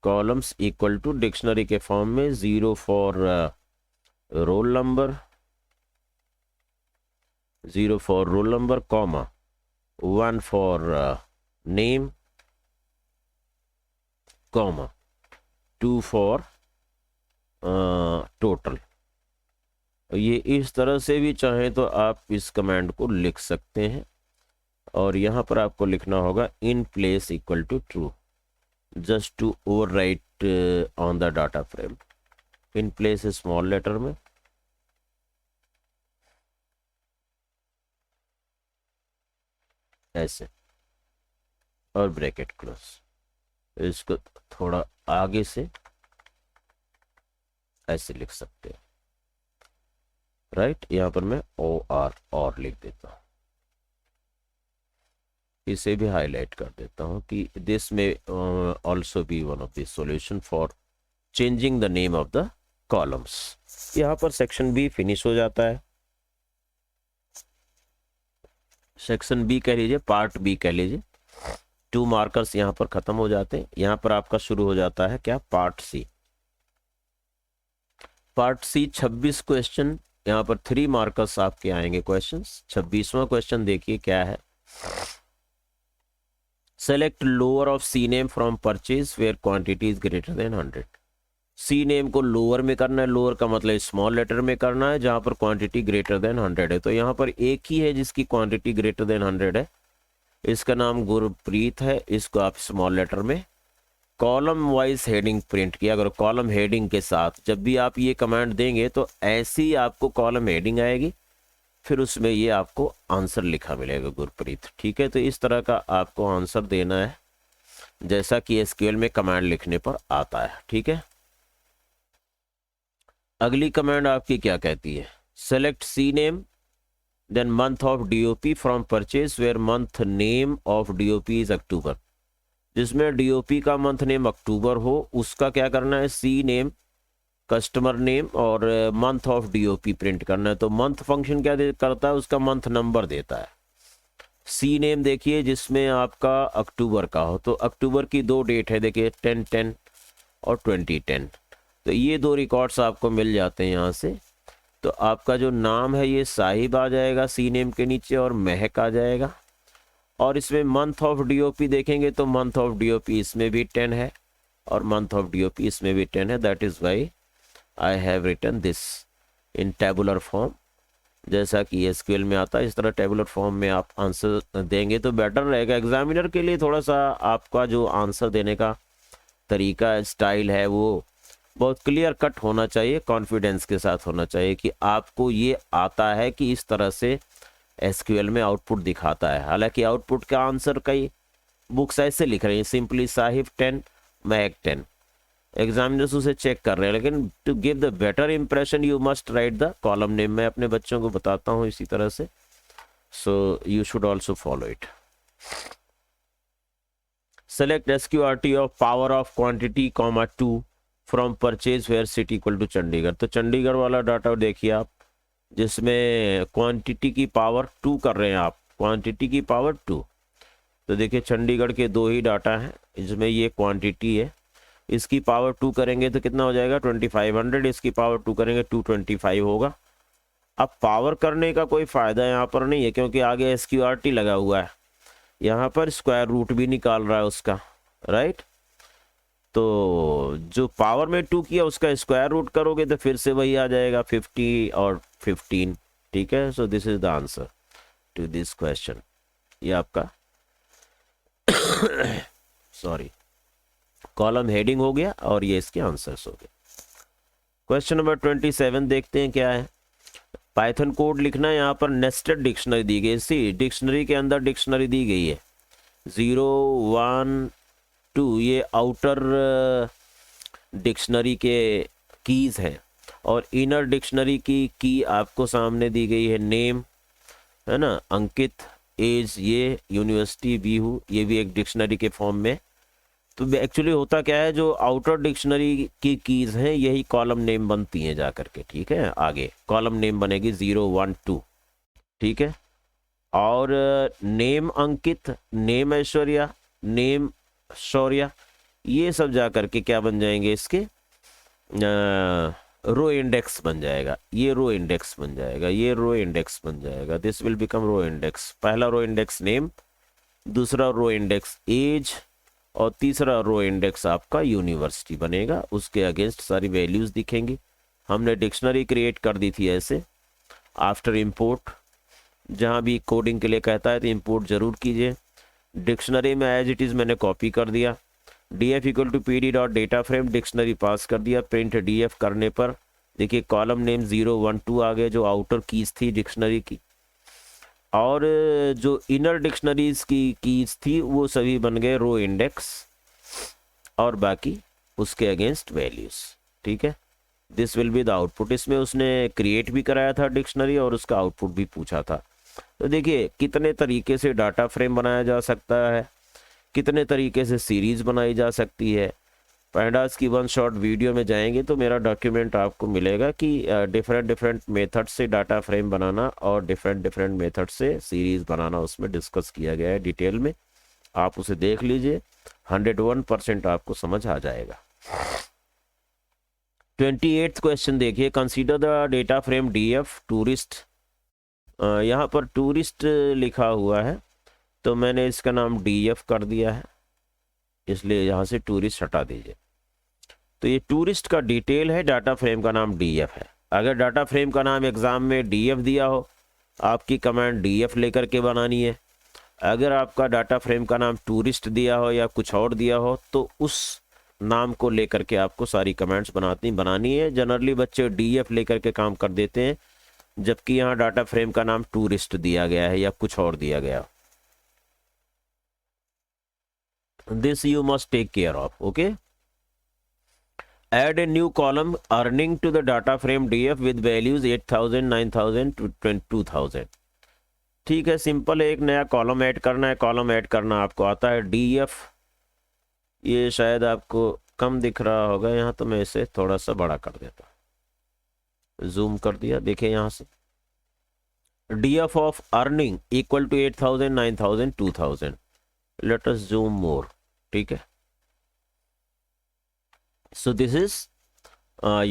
कॉलम्स इक्वल टू डिक्शनरी के फॉर्म में 0 for roll number, 0 for roll number, comma, 1 for name, comma, 2 for total. ये इस तरह से भी चाहें तो आप इस कमांड को लिख सकते हैं और यहाँ पर आपको लिखना होगा in place equal to true, just to overwrite on the data frame. In place small letter में, ऐसे, और ब्रैकेट क्लोज। इसको थोड़ा आगे से ऐसे लिख सकते हैं, राइट। यहाँ पर मैं और लिख देता हूँ, इसे भी हाईलाइट कर देता हूँ कि दिस में also be one of the solution for changing the name of the columns. यहाँ पर सेक्शन बी फिनिश हो जाता है। सेक्शन बी कह लीजिए, पार्ट बी कह लीजिए। 2 मार्कर्स यहाँ पर खत्म हो जाते हैं। यहाँ पर आपका शुरू हो जाता है क्या, part C. Part C 26 question, यहाँ पर 3 मार्कर्स आपके आएंगे क्वेश्चंस। 26वां क्वेश्चन देखिए क्या है। Select lower of C name from purchase where quantity is greater than 100। C name को लोअर में करना है, लोअर का मतलब स्मॉल लेटर में करना है, जहां पर क्वांटिटी ग्रेटर देन 100 है। तो यहाँ पर एक ही है जिसकी क्वांटिटी ग्रेटर देन 100 है, इसका नाम गुरप्रीत है, इसको आप स्मॉल लेटर में कॉलम वाइज हेडिंग प्रिंट किया। अगर कॉलम हेडिंग के साथ जब भी आप ये कमांड देंगे तो ऐसी आपको कॉलम हेडिंग आएगी, फिर उसमें ये आपको आंसर लिखा मिलेगा गुरप्रीत। ठीक है, तो इस तरह का आपको आंसर देना है जैसा कि एसक्यूएल में कमांड लिखने पर आता है। ठीक है, अगली कमांड आपकी क्या कहती है, select C name then month of DOP from purchase where month name of DOP is October. जिसमें डीओपी का मंथ नेम अक्टूबर हो उसका क्या करना है, सी नेम कस्टमर नेम और मंथ ऑफ डीओपी प्रिंट करना है। तो मंथ फंक्शन क्या करता है, उसका मंथ नंबर देता है। सी नेम देखिए जिसमें आपका अक्टूबर का हो, तो अक्टूबर की 2 डेट है, देखिए 10/10 और 20/10। तो ये 2 रिकॉर्ड्स आपको मिल जाते हैं यहाँ से। तो आपका जो नाम है ये साहिब आ जाएगा सी नेम के नीचे और महक आ जाएगा। और इसमें मंथ ऑफ डीओपी देखेंगे तो मंथ ऑफ डीओपी इसमें भी 10 है और मंथ ऑफ डीओपी इसमें भी 10 है। That is why I have written this in tabular form, जैसा कि एसक्यूएल में आता है इस तरह टेबुलर फॉर्म में आप आंसर देंगे तो बेटर रहेगा। एग्जामिनर के लिए थोड़ा सा आपका जो आंसर देने का तरीका स्टाइल है वो बहुत क्लियर कट होना चाहिए, कॉन्फिडेंस के साथ होना चाहिए कि आपको ये आता है कि इस तरह से एसक्यूएल में आउटपुट दिखाता है। हालांकि आउटपुट का आंसर कई बुक्स ऐसे लिख रही हैं, सिंपली साहिब 10 महक 10, एग्जामिनर्स उसे चेक कर रहे हैं। लेकिन to give the better impression you must write the column name. मैं अपने बच्चों को बताता हूँ इसी तरह से, so you should also follow it. Select SQRT of power of quantity 2 from purchase where city equal to Chandigarh. तो चंडीगढ़ वाला डाटा देखिए आप, जिसमें क्वांटिटी की पावर 2 कर रहे हैं आप, क्वांटिटी की पावर 2। तो देखिए चंडीगढ़ के 2 ही डाटा हैं, इसमें ये क्वांटिटी है, इसकी पावर 2 करेंगे तो कितना हो जाएगा 2500, इसकी पावर 2 करेंगे 225 होगा। अब पावर करने का कोई फ़ायदा यहाँ पर नहीं है क्योंकि आगे एसक्यूआरटी लगा हुआ है, यहाँ पर स्क्वायर रूट भी निकाल रहा है उसका, राइट। तो जो पावर में 2 किया उसका स्क्वायर रूट करोगे तो फिर से वही आ जाएगा 50 और 15। ठीक है, so this is the answer to this question. ये आपका सॉरी कॉलम हेडिंग हो गया और ये इसके आंसर्स हो गए। क्वेश्चन नंबर 27 देखते हैं क्या है। पाइथन कोड लिखना है, यहाँ पर नेस्टेड डिक्शनरी दी गई, सी डिक्शनरी के अंदर डिक्शनरी दी गई है 0 1 2, ये आउटर डिक्शनरी के कीज़ हैं और इनर डिक्शनरी की की आपको सामने दी गई है, नेम है ना, अंकित, एज, ये यूनिवर्सिटी भी हूँ, ये भी एक डिक्शनरी के फॉर्म में। तो एक्चुअली होता क्या है, जो आउटर डिक्शनरी की कीज़ हैं यही कॉलम नेम बनती हैं जा करके। ठीक है, आगे कॉलम नेम बनेगी 0 1 2। ठीक है, और नेम अंकित, नेम ऐश्वर्या, नेम शौर्या, ये सब जा करके क्या बन जाएंगे, इसके रो इंडेक्स बन जाएगा। ये रो इंडेक्स बन जाएगा, ये रो इंडेक्स बन जाएगा, this will become row index. पहला रो इंडेक्स नेम, दूसरा रो इंडेक्स एज और तीसरा रो इंडेक्स आपका यूनिवर्सिटी बनेगा। उसके अगेंस्ट सारी वैल्यूज़ दिखेंगी। हमने डिक्शनरी क्रिएट कर दी थी ऐसे। आफ्टर इंपोर्ट, जहाँ भी कोडिंग के लिए कहता है तो इंपोर्ट ज़रूर कीजिए। डिक्शनरी में एज इट इज़ मैंने कॉपी कर दिया, df equal to P D dot data frame dictionary pass कर दिया। प्रिंट df करने पर देखिए कॉलम नेम 0 1 2 आ गए, जो आउटर कीज़ थी डिक्शनरी की, और जो इनर डिक्शनरीज की कीज़ थी वो सभी बन गए रो इंडेक्स और बाकी उसके अगेंस्ट वैल्यूज़। ठीक है, this will be the output. इसमें उसने क्रिएट भी कराया था डिक्शनरी और उसका आउटपुट भी पूछा था। तो देखिए कितने तरीके से डाटा फ्रेम बनाया जा सकता है, कितने तरीके से सीरीज़ बनाई जा सकती है। पैंडास की 1 शॉट वीडियो में जाएंगे तो मेरा डॉक्यूमेंट आपको मिलेगा कि डिफरेंट मेथड से डाटा फ्रेम बनाना और डिफरेंट मेथड से सीरीज़ बनाना उसमें डिस्कस किया गया है डिटेल में। आप उसे देख लीजिए, 101% आपको समझ आ जाएगा। 28th क्वेश्चन देखिए, consider the data frame DF tourist. यहाँ पर टूरिस्ट लिखा हुआ है तो मैंने इसका नाम डीएफ कर दिया है, इसलिए यहाँ से टूरिस्ट हटा दीजिए। तो ये टूरिस्ट का डिटेल है, डाटा फ्रेम का नाम डीएफ है। अगर डाटा फ्रेम का नाम एग्ज़ाम में डीएफ दिया हो, आपकी कमांड डीएफ लेकर के बनानी है। अगर आपका डाटा फ्रेम का नाम टूरिस्ट दिया हो या कुछ और दिया हो तो उस नाम को लेकर के आपको सारी कमेंट्स बनानी है। जनरली बच्चे डीएफ लेकर के काम कर देते हैं, जबकि यहाँ डाटा फ्रेम का नाम टूरिस्ट दिया गया है या कुछ और दिया गया। This you must take care of. Okay, add a new column earning to the data frame df with values 8000 9000 to 2000। ठीक है, सिंपल है, एक नया कॉलम ऐड करना है। कॉलम ऐड करना आपको आता है डीएफ। ये शायद आपको कम दिख रहा होगा यहाँ, तो मैं इसे थोड़ा सा बड़ा कर देता हूँ, जूम कर दिया। देखिए यहाँ से DF of earning equal to 8000 9000 2000। Let us zoom more. ठीक है, so this is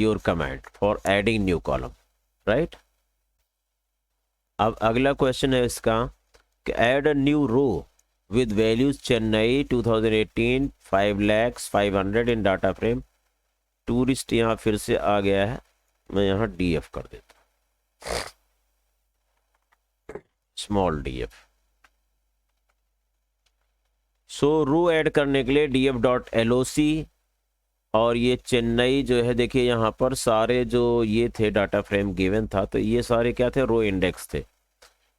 your command for adding new column, right? अब अगला क्वेश्चन है इसका कि add a new row with values Chennai 2018 5 lakhs 500 in data frame। Tourist यहाँ फिर से आ गया है, मैं यहाँ डीएफ कर देता हूँ, स्मॉल डीएफ। सो रो ऐड करने के लिए डीएफ डॉट एलओसी, और ये चेन्नई जो है, देखिए यहाँ पर सारे जो ये थे डाटा फ्रेम गिवन था, तो ये सारे क्या थे, रो इंडेक्स थे।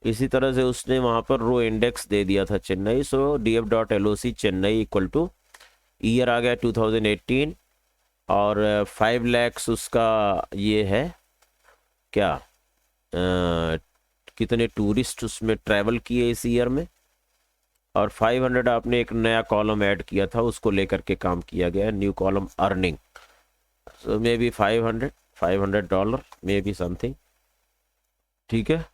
इसी तरह से उसने वहाँ पर रो इंडेक्स दे दिया था Chennai. So DF dot LOC Chennai equal to year आ गया 2018, और 5 lakhs उसका ये है क्या, कितने टूरिस्ट उसमें ट्रैवल किए इस ईयर में, और 500 आपने एक नया कॉलम ऐड किया था, उसको लेकर के काम किया गया है। New column earning, so may be $500 may be something. ठीक है,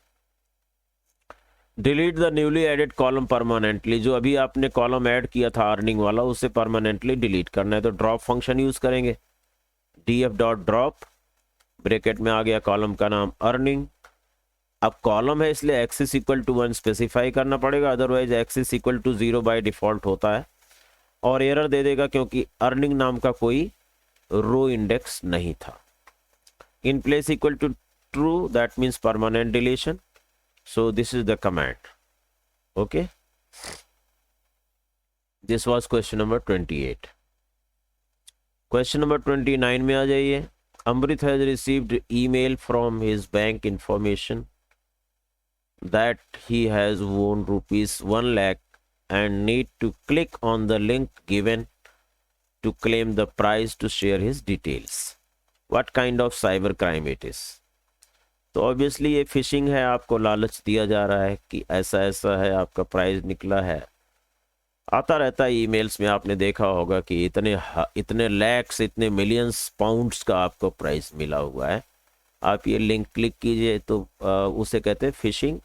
delete the newly added column permanently. जो अभी आपने कॉलम ऐड किया था अर्निंग वाला, उसे परमानेंटली डिलीट करना है, तो ड्रॉप फंक्शन यूज करेंगे। डीएफ डॉट ड्रॉप, ब्रैकेट में आ गया कॉलम का नाम अर्निंग। अब कॉलम है इसलिए एक्सिस इक्वल टू 1 स्पेसिफाई करना पड़ेगा, otherwise axis equal to 0 by default होता है और एरर दे देगा, क्योंकि अर्निंग नाम का कोई रो इंडेक्स नहीं था। In place equal to true, that means permanent deletion. So this is the command. Okay, this was question number 28। Question number 29 में आ जाइए। Amrit has received email from his bank information that he has won rupees 1 lakh and need to click on the link given to claim the prize to share his details. What kind of cyber crime it is? तो obviously ये fishing है, आपको लालच दिया जा रहा है कि ऐसा ऐसा है, आपका प्राइज निकला है। आता रहता है ईमेल्स में, आपने देखा होगा कि इतने लैक्स, इतने मिलियंस पाउंड्स का आपको प्राइज मिला हुआ है, आप ये लिंक क्लिक कीजिए, तो उसे कहते हैं फिशिंग।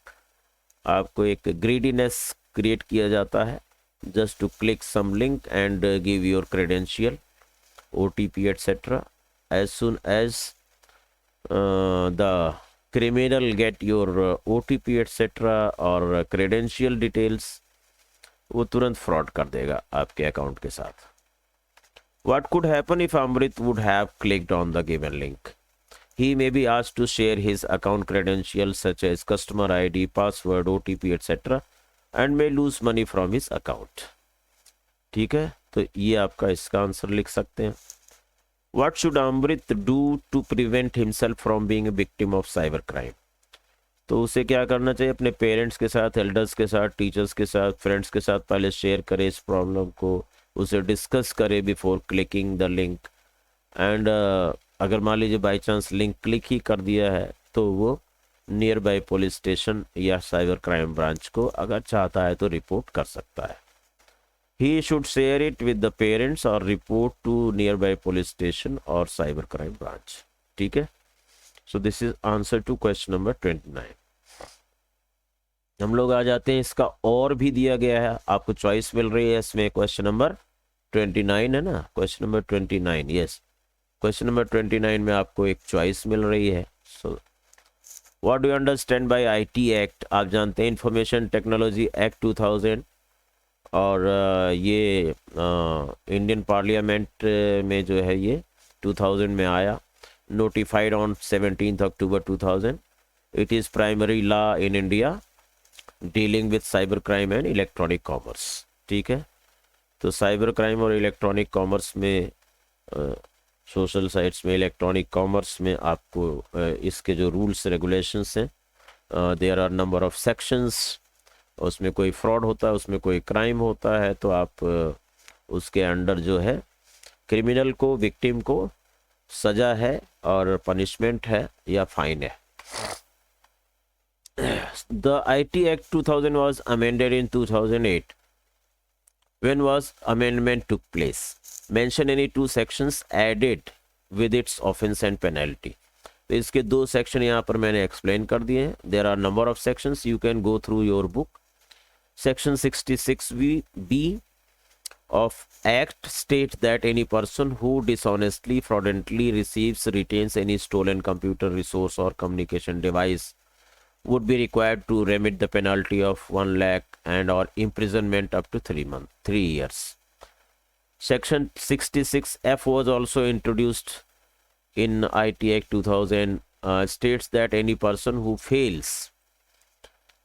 आपको एक ग्रीडीनेस क्रिएट किया जाता है, just to click some link and give your credential, OTP etc. As soon as the criminal get your OTP etc. और credential details, वो तुरंत फ्रॉड कर देगा आपके अकाउंट के साथ। What could happen if Amrit would have clicked on the given link? He may be asked to share his account credentials such as customer ID, password, OTP etc. and may lose money from his account. ठीक है, तो ये आपका इसका answer लिख सकते हैं। What should Amrit do to prevent himself from being a victim of cyber crime? तो उसे क्या करना चाहिए, अपने पेरेंट्स के साथ, एल्डर्स के साथ, टीचर्स के साथ, फ्रेंड्स के साथ पहले शेयर करे इस प्रॉब्लम को, उसे डिस्कस करे before clicking the link. And अगर मान लीजिए बाई चांस लिंक क्लिक ही कर दिया है, तो वो नियर बाई पुलिस स्टेशन या साइबर क्राइम ब्रांच को अगर चाहता है तो रिपोर्ट कर सकता है। He should share it with the parents और report to nearby police station और साइबर क्राइम ब्रांच। ठीक है, so this is answer to question number 29। हम लोग आ जाते हैं, इसका और भी दिया गया है, आपको चॉइस मिल रही है इसमें। क्वेश्चन नंबर 29 है ना, question number 29, yes, question number 29 में आपको एक चॉइस मिल रही है। So what do you understand by IT act? आप जानते हैं इंफॉर्मेशन टेक्नोलॉजी एक्ट 2000, और ये इंडियन पार्लियामेंट में जो है ये 2000 में आया, notified on 17 October 2000। It is primary law in India. Dealing with cyber crime and electronic commerce. ठीक है, तो साइबर क्राइम और इलेक्ट्रॉनिक कॉमर्स में, सोशल साइट्स में, इलेक्ट्रॉनिक कॉमर्स में आपको इसके जो रूल्स रेगुलेशंस हैं, there are number of sections. उसमें कोई फ्रॉड होता है, उसमें कोई क्राइम होता है, तो आप उसके अंडर जो है क्रिमिनल को, विक्टिम को सज़ा है और पनिशमेंट है या फाइन है। The IT Act 2000 was amended in 2008. When was amendment took place? Mention any two sections added with its offense and penalty. तो इसके दो सेक्शन यहाँ पर मैंने एक्सप्लेन कर दिए हैं। There are number of sections, you can go through your book. Section 66B of Act states that any person who dishonestly, fraudulently receives, retains any stolen computer resource or communication device would be required to remit the penalty of 1 lakh and or imprisonment up to 3 years. Section 66F was also introduced in IT Act 2000, states that any person who fails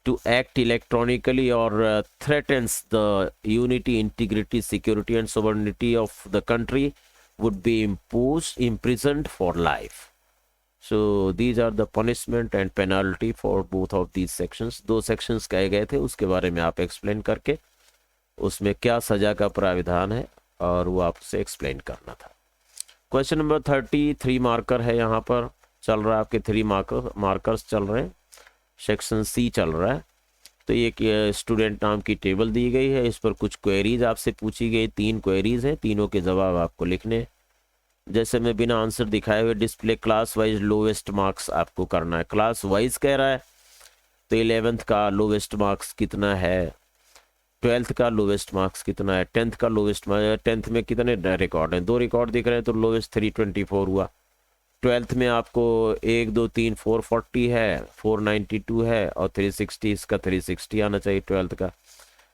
to act electronically or threatens the unity, integrity, security and sovereignty of the country would be imprisoned for life. So these are the punishment and penalty for both of these sections. दो sections कहे गए थे, उसके बारे में आप explain करके उसमें क्या सजा का प्राविधान है और वो आपसे एक्सप्लेन करना था। क्वेश्चन नंबर 33 मार्कर है, यहाँ पर चल रहा है आपके 3 मार्कर्स चल रहे हैं, सेक्शन सी चल रहा है। तो ये स्टूडेंट नाम की टेबल दी गई है, इस पर कुछ क्वेरीज आपसे पूछी गई, 3 क्वेरीज हैं, तीनों के जवाब आपको लिखने। जैसे मैं बिना आंसर दिखाए हुए display class wise lowest marks आपको करना है। क्लास वाइज कह रहा है तो 11th का लोवेस्ट मार्क्स कितना है, 12th का लोवेस्ट मार्क्स कितना है, 10th का लोवेस्ट, 10th में कितने रिकॉर्ड हैं, 2 रिकॉर्ड दिख रहे हैं तो लोवेस्ट 324 हुआ। 12th में आपको 1 2 3 440 है, 492 है और 360, इसका 360 आना चाहिए 12th का।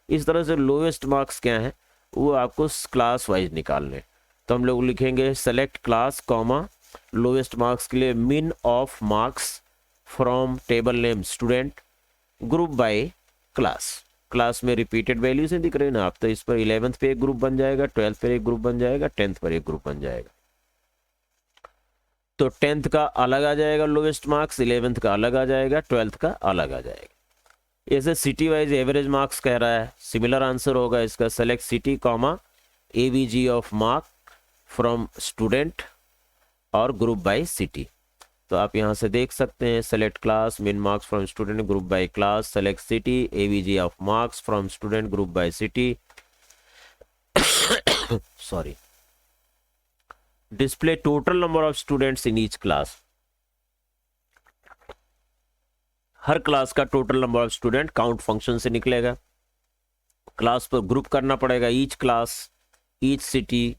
इस तरह से लोवेस्ट मार्क्स क्या हैं वो आपको क्लास वाइज निकालने। तो हम लोग लिखेंगे select class comma lowest marks के लिए मिन of marks from table name student group by class. Class में रिपीटेड वैल्यूज हैं दिख रहे हैं ना आप, तो इस पर 11th पे एक ग्रुप बन जाएगा, 12th पर एक ग्रुप बन जाएगा, 10th पर एक ग्रुप बन जाएगा। तो 10th का अलग आ जाएगा लोवेस्ट मार्क्स, 11th का अलग आ जाएगा, 12th का अलग आ जाएगा। ऐसे सिटी वाइज एवरेज मार्क्स कह रहा है, सिमिलर आंसर होगा इसका select city comma AVG of mark from student और ग्रुप बाय सिटी। तो आप यहाँ से देख सकते हैं select class min marks from student group by class, select city AVG of marks from student group by city. Sorry, display total number of students in each class. हर class का total number of student count function से निकलेगा। Class पर group करना पड़ेगा, each class, each city,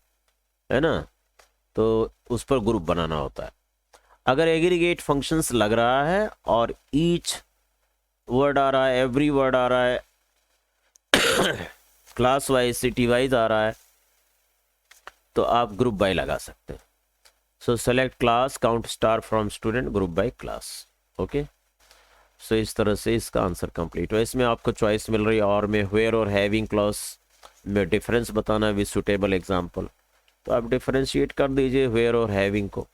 है ना, तो उस पर ग्रुप बनाना होता है। अगर एग्रीगेट फंक्शंस लग रहा है और ईच वर्ड आ रहा है, एवरी वर्ड आ रहा है, क्लास वाइज सिटी वाइज आ रहा है, तो आप ग्रुप बाय लगा सकते हैं। So select class count star from student group by class. Okay, so इस तरह से इसका आंसर कंप्लीट हो। इसमें आपको चॉइस मिल रही है और में वेयर और हैविंग क्लॉज में डिफरेंस बताना है विद सुटेबल एग्जाम्पल। तो आप डिफरेंशिएट कर दीजिए वेयर और हैविंग को।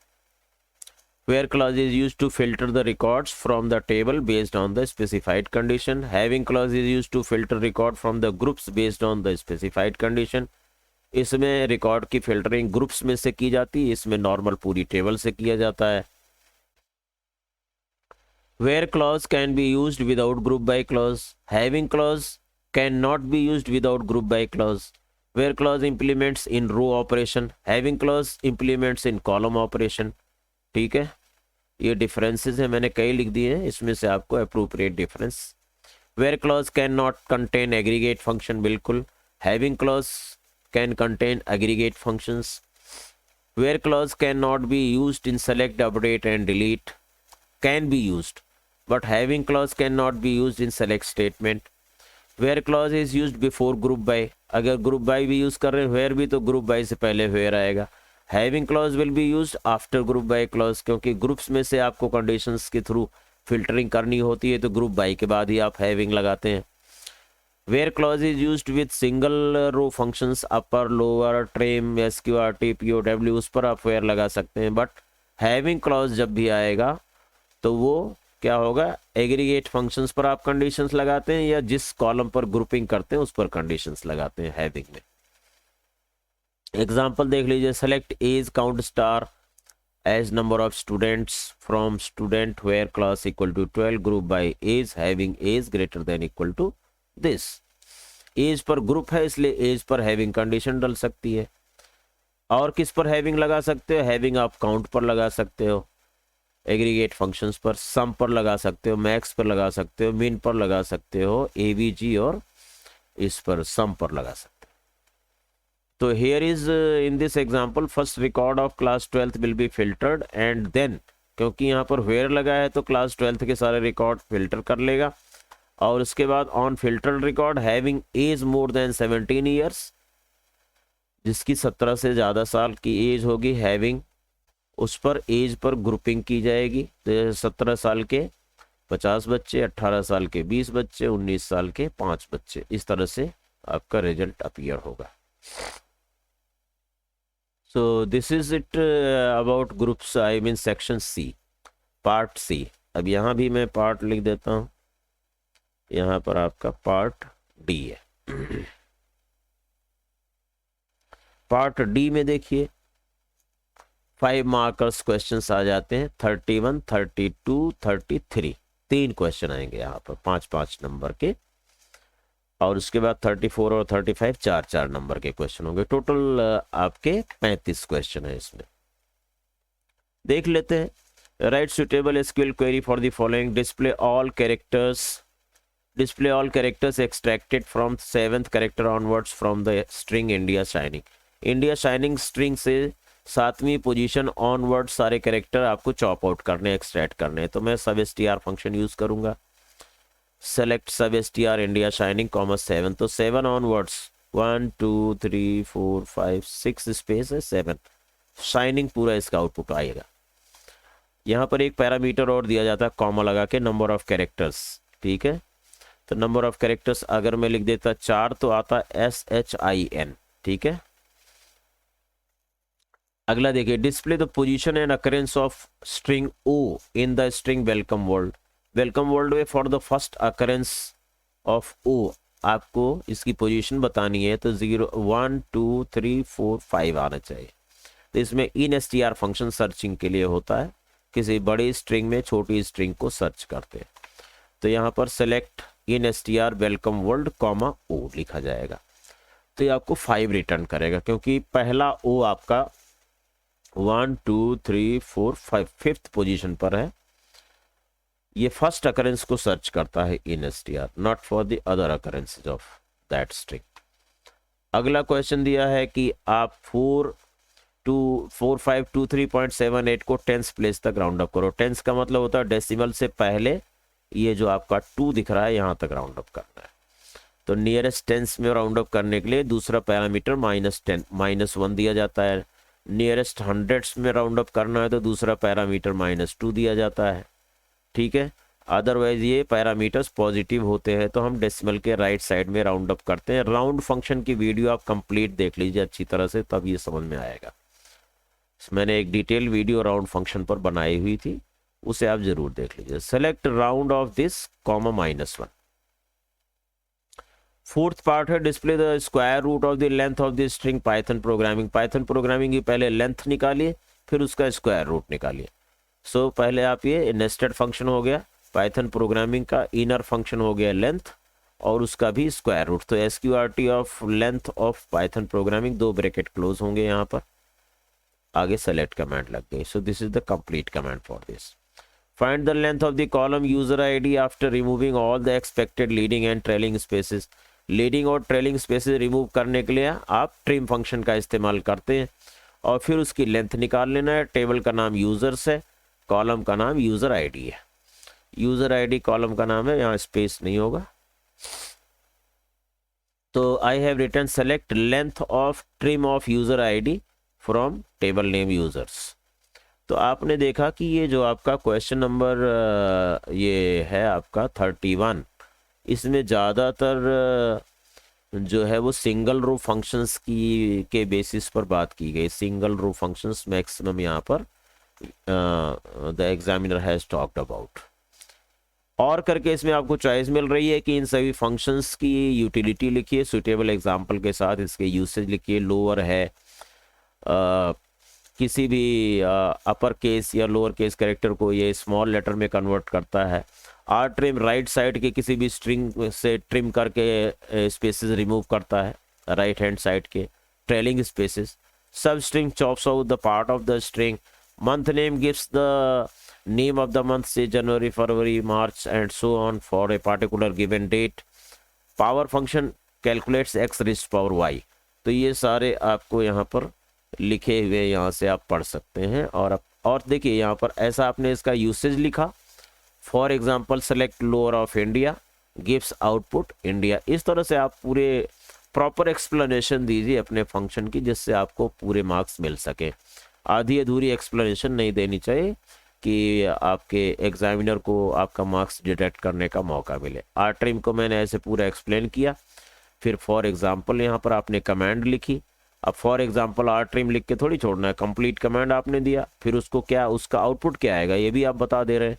Where clause is used to filter the records from the table based on the specified condition. Having clause is used to filter record from the groups based on the specified condition. इसमें record की filtering groups में से की जाती है, इसमें normal पूरी table से किया जाता है। Where clause can be used without group by clause. Having clause cannot be used without group by clause. Where clause implements in row operation. Having clause implements in column operation. ठीक है, ये differences है, मैंने कई लिख दिए हैं, इसमें से आपको appropriate difference. Where clause cannot contain aggregate function, बिल्कुल। Having clause can contain aggregate functions. Where clause cannot be used in select, update and delete. Can be used, but having clause cannot be used in select statement. Where clause is used before group by. अगर group by भी use कर रहे हैं where भी, तो group by से पहले where आएगा। Having clause will be used after group by clause, क्योंकि ग्रुप्स में से आपको कंडीशंस के थ्रू फिल्टरिंग करनी होती है तो ग्रुप बाई के बाद ही आप हैविंग लगाते हैं। Where clause is used with single row functions, upper lower trim SQRT POW, उस पर आप वेयर लगा सकते हैं। बट हैविंग क्लॉज जब भी आएगा तो वो क्या होगा, एग्रीगेट फंक्शंस पर आप कंडीशंस लगाते हैं या जिस कॉलम पर ग्रुपिंग करते हैं उस पर कंडीशंस लगाते हैं हैविंग में। एग्जांपल देख लीजिए, select age count star as number of students from student where class equal to 12 group by age having age greater than equal to this. Age पर ग्रुप है इसलिए एज पर हैविंग कंडीशन डल सकती है। और किस पर हैविंग लगा सकते हो, हैविंग आप काउंट पर लगा सकते हो, एग्रीगेट फंक्शंस पर, सम पर लगा सकते हो, मैक्स पर लगा सकते हो, मिन पर लगा सकते हो, AVG और इस पर सम पर लगा सकते हो। तो here is in this example first record of class 12th will be filtered and then, क्योंकि यहाँ पर वेयर लगा है तो क्लास 12th के सारे रिकॉर्ड फिल्टर कर लेगा। और उसके बाद on filtered record having age more than 17 years, जिसकी 17 से ज़्यादा साल की एज होगी हैविंग, उस पर एज पर ग्रुपिंग की जाएगी। तो 17 साल के 50 बच्चे, 18 साल के 20 बच्चे, 19 साल के 5 बच्चे, इस तरह से आपका रिजल्ट अपीयर होगा। So this is it about groups, I mean section C, part C. अब यहाँ भी मैं पार्ट लिख देता हूँ, यहाँ पर आपका पार्ट डी है। पार्ट डी में देखिए 5 मार्कर्स क्वेश्चंस आ जाते हैं, 31, 32, 33, 3 क्वेश्चन आएंगे यहाँ पर 5-5 नंबर के। और उसके बाद 34 और 35 4-4 नंबर के क्वेश्चन होंगे। टोटल आपके 35 क्वेश्चन है इसमें। देख लेते हैं। Right suitable SQL query for the following, display all characters extracted from 7th character onwards from the string India shining. India shining string से 7वीं पोजीशन ऑनवर्ड सारे कैरेक्टर आपको चॉप आउट करने, एक्सट्रैक्ट करने। तो मैं सब str फंक्शन यूज करूंगा। Select सब str इंडिया शाइनिंग कॉमा 7, तो 7 ऑनवर्ड्स 1 2 3 4 5 6 स्पेस है 7, शाइनिंग पूरा इसका आउटपुट आएगा। यहाँ पर एक पैरामीटर और दिया जाता है कॉमा लगा के, नंबर ऑफ कैरेक्टर्स, ठीक है। तो नंबर ऑफ कैरेक्टर्स अगर मैं लिख देता 4 तो आता SHIN, ठीक है। अगला देखिए, display the position and occurrence of string O in the string welcome world. Welcome world में for the first occurrence of O आपको इसकी पोजीशन बतानी है, तो 0 1 2 3 4 5 आना चाहिए। तो इसमें इन str फंक्शन सर्चिंग के लिए होता है, किसी बड़ी स्ट्रिंग में छोटी स्ट्रिंग को सर्च करते हैं। तो यहाँ पर select in str welcome world comma O लिखा जाएगा। तो ये आपको 5 रिटर्न करेगा, क्योंकि पहला O आपका 1 2 3 4 5 5th पोजीशन पर है। ये फर्स्ट अकरेंस को सर्च करता है in str, not for the other occurrences of that string. अगला क्वेश्चन दिया है कि आप 4523.78 को 10th प्लेस तक राउंड अप करो। 10th का मतलब होता है डेसिमल से पहले ये जो आपका 2 दिख रहा है यहाँ तक राउंड अप करना है। तो नियरेस्ट 10th में राउंड अप करने के लिए दूसरा पैरामीटर -10 -1 दिया जाता है। नियरेस्ट 100s में राउंड अप करना है तो दूसरा पैरामीटर -2 दिया जाता है, ठीक है। अदरवाइज ये पैरामीटर्स पॉजिटिव होते हैं तो हम डेसिमल के राइट साइड में राउंड अप करते हैं। राउंड फंक्शन की वीडियो आप कंप्लीट देख लीजिए अच्छी तरह से, तब ये समझ में आएगा। मैंने एक डिटेल वीडियो राउंड फंक्शन पर बनाई हुई थी, उसे आप जरूर देख लीजिए। Select round of this comma -1। Fourth part है display the square root of the length of the string python programming. Python programming की पहले लेंथ निकालिए, फिर उसका स्क्वायर रूट निकालिए। सो पहले आप ये नेस्टेड फंक्शन हो गया, पाइथन प्रोग्रामिंग का इनर फंक्शन हो गया लेंथ, और उसका भी स्क्वायर रूट। तो SQRT of length of Python programming 2 bracket close होंगे यहाँ पर, आगे सेलेक्ट कमांड लग गई। सो this is the complete command for this. Find the length of the column user ID after removing all the expected leading and trailing spaces. Leading और trailing spaces remove करने के लिए आप ट्रिम फंक्शन का इस्तेमाल करते हैं, और फिर उसकी लेंथ निकाल लेना है। टेबल का नाम यूजर्स है, कॉलम का नाम यूजर ID है। यूजर ID कॉलम का नाम है, यहाँ स्पेस नहीं होगा। तो I have written select length of trim of user ID from table name users. तो आपने देखा कि ये जो आपका क्वेश्चन नंबर ये है आपका 31, इसमें ज़्यादातर जो है वो सिंगल रो फंक्शंस की के बेसिस पर बात की गई। सिंगल रो फंक्शंस मैक्सिमम यहाँ पर the examiner has talked about. और करके इसमें आपको चॉइस मिल रही है कि इन सभी फंक्शंस की यूटिलिटी लिखिए सुटेबल एग्जांपल के साथ, इसके यूसेज लिखिए। लोअर है किसी भी अपर केस या लोअर केस कैरेक्टर को ये स्मॉल लेटर में कन्वर्ट करता है। आर ट्रिम राइट साइड के किसी भी स्ट्रिंग से ट्रिम करके स्पेसेस रिमूव करता है राइट हैंड साइड के ट्रेलिंग स्पेसेस। सब string chops out the part of the string. Month name gives the name of the month, say January, February, March and so on for a particular given date. Power function calculates x raised to power y। तो ये सारे आपको यहाँ पर लिखे हुए यहाँ से आप पढ़ सकते हैं। और देखिए यहाँ पर ऐसा आपने इसका यूसेज लिखा। For example select lower of India gives output India. इस तरह से आप पूरे प्रॉपर एक्सप्लेनेशन दीजिए अपने फंक्शन की, जिससे आपको पूरे मार्क्स मिल सके। आधी अधूरी एक्सप्लेनेशन नहीं देनी चाहिए कि आपके एग्जामिनर को आपका मार्क्स डिटेक्ट करने का मौका मिले। आर ट्रिम को मैंने ऐसे पूरा एक्सप्लेन किया। फिर फॉर एग्जांपल यहाँ पर आपने कमांड लिखी। अब फॉर एग्जांपल आर ट्रिम लिख के थोड़ी छोड़ना है, कंप्लीट कमांड आपने दिया, फिर उसको क्या उसका आउटपुट क्या आएगा ये भी आप बता दे रहे हैं।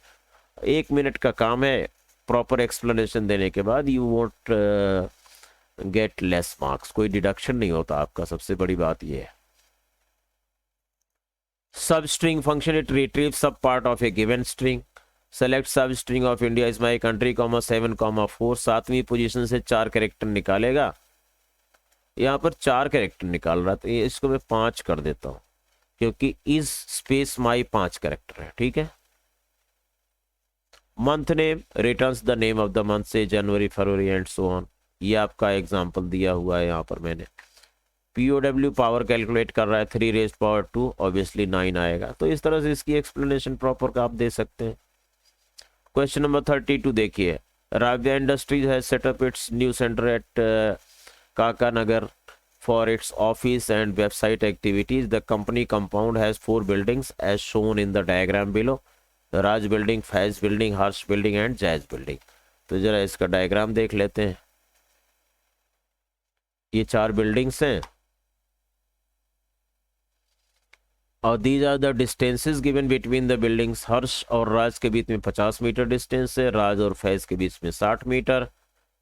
1 मिनट का काम है। प्रॉपर एक्सप्लेनेशन देने के बाद you won't get less marks, कोई डिडक्शन नहीं होता आपका। सबसे बड़ी बात ये है। Substring function, it retrieves sub part of a given string. Select substring of India is my country, 7, 4। 7वीं position से 4 कैरेक्टर निकालेगा। यहाँ पर 4 कैरेक्टर निकाल रहा था, इसको मैं 5 कर देता हूँ क्योंकि इस स्पेस माई 5 कैरेक्टर है। ठीक है। Month name returns the name of the month, से जनवरी, फरवरी एंड सो ऑन। ये आपका एग्जाम्पल दिया हुआ है यहाँ पर मैंने। POW पावर कैलकुलेट कर रहा है 3 raised to power 2, ऑब्वियसली 9 आएगा। तो इस तरह से इसकी एक्सप्लेनेशन प्रॉपर का आप दे सकते हैं। क्वेश्चन नंबर 32 देखिए। Ravya industries has set up its new centre at Kakanagar for its office and website activities. The company compound has 4 buildings as shown in the diagram below. Raj building, Faiz building, Harsh building and Jazz building. तो जरा इसका diagram देख लेते हैं। ये 4 buildings हैं और these are the distances given between the buildings. Harsh और राज के बीच में 50 मीटर डिस्टेंस है, राज और फैज के बीच में 60 metre.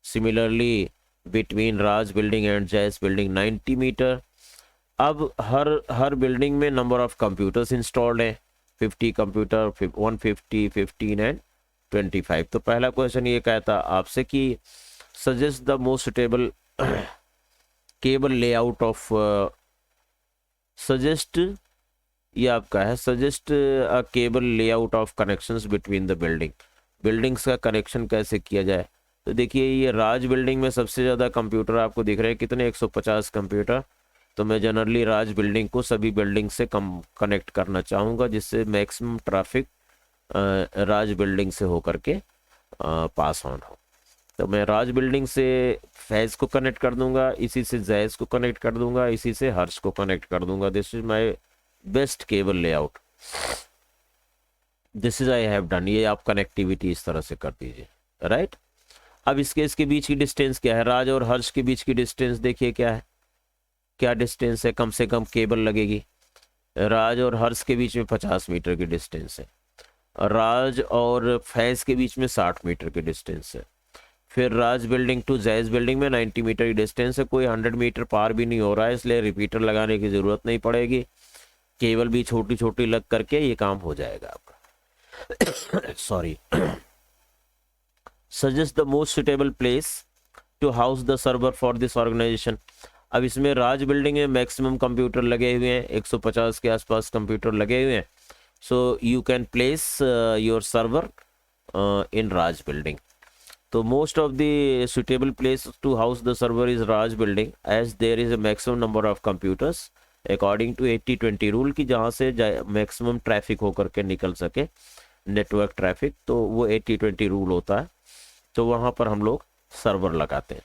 Similarly between Raj building and Jas building 90 metre. अब हर बिल्डिंग में नंबर ऑफ कंप्यूटर्स इंस्टॉल्ड हैं, 50 कंप्यूटर, 150, 15 एंड 25। तो पहला क्वेश्चन ये कहता आपसे कि suggest the most suitable cable layout of suggest, ये आपका है suggest a cable layout of connections between the buildings का कनेक्शन कैसे किया जाए। तो देखिए ये राज बिल्डिंग में सबसे ज़्यादा कंप्यूटर आपको दिख रहे हैं, कितने 150 कंप्यूटर। तो मैं जनरली राज बिल्डिंग को सभी बिल्डिंग से कनेक्ट करना चाहूँगा, जिससे मैक्सिमम ट्रैफिक राज बिल्डिंग से होकर के पास ऑन हो। तो मैं राज बिल्डिंग से फैज को कनेक्ट कर दूंगा, इसी से जैज को कनेक्ट कर दूंगा, इसी से हर्ष को कनेक्ट कर दूंगा। This is my best cable layout, this is I have done. ये आप कनेक्टिविटी इस तरह से कर दीजिए, राइट। अब इसके बीच की डिस्टेंस क्या है, राज और हर्ष के बीच की डिस्टेंस देखिए क्या है, क्या डिस्टेंस है। कम से कम केबल लगेगी। राज और हर्ष के बीच में 50 मीटर की डिस्टेंस है, राज और फैज के बीच में 60 मीटर की डिस्टेंस है। फिर राज बिल्डिंग टू जैज बिल्डिंग में 90 मीटर की डिस्टेंस है, कोई 100 मीटर पार भी नहीं हो रहा है, इसलिए रिपीटर लगाने की ज़रूरत नहीं पड़ेगी। केबल भी छोटी छोटी लग करके ये काम हो जाएगा आपका। Sorry. Suggest the most suitable place to house the server for this organisation. अब इसमें राज बिल्डिंग में मैक्सिमम कंप्यूटर लगे हुए हैं, 150 के आसपास कंप्यूटर लगे हुए हैं। So you can place your server in Raj building. तो most of the suitable place to house the server is Raj building, as there is a maximum number of computers according to 80-20 rule की जहाँ से maximum traffic होकर के निकल सके network traffic, तो वो 80-20 रूल होता है। तो वहाँ पर हम लोग सर्वर लगाते हैं।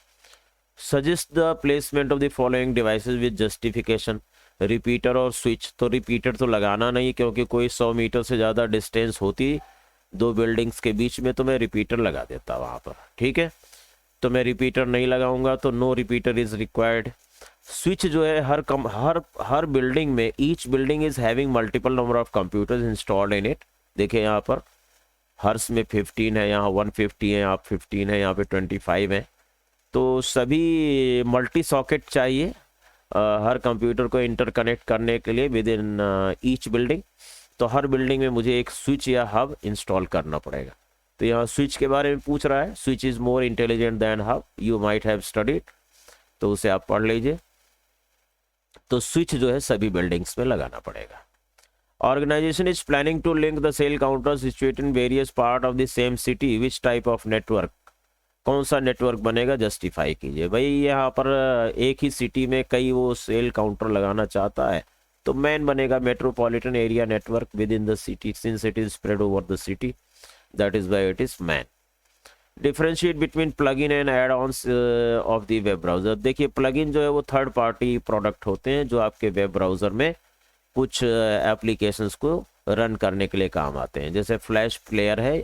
Suggest the placement of the following devices with justification. Repeater और स्विच, तो रिपीटर तो लगाना नहीं क्योंकि कोई 100 मीटर से ज़्यादा डिस्टेंस होती दो बिल्डिंग्स के बीच में तो मैं रिपीटर लगा देता वहाँ पर, ठीक है। तो मैं रिपीटर नहीं लगाऊंगा, तो no repeater is required. Switch जो है हर बिल्डिंग में, each building is having multiple number of computers installed in it. देखिए यहाँ पर हर्स में 15 है, यहाँ 150 है, यहाँ 15 है, यहाँ पे 25 है। तो सभी मल्टी सॉकेट चाहिए हर कंप्यूटर को इंटरकनेक्ट करने के लिए विद इन ईच बिल्डिंग। तो हर बिल्डिंग में मुझे एक स्विच या हब इंस्टॉल करना पड़ेगा। तो यहाँ स्विच के बारे में पूछ रहा है, switch is more intelligent than hub, you might have studied, तो उसे आप पढ़ लीजिए। तो स्विच जो है सभी बिल्डिंग्स में लगाना पड़ेगा। Organisation is planning to link the sale counter situated in various part of the same city, which type of network, कौन सा नेटवर्क बनेगा, जस्टिफाई कीजिए। भाई यहाँ पर एक ही सिटी में कई वो सेल काउंटर लगाना चाहता है, तो मैन बनेगा metropolitan area network within the city, since it is spread over the city, that is why it is MAN. Differentiate between plug in and add ons of the web browser. देखिए plug in जो है वो third party product होते हैं जो आपके web browser में कुछ एप्लीकेशंस को रन करने के लिए काम आते हैं। जैसे फ्लैश प्लेयर है,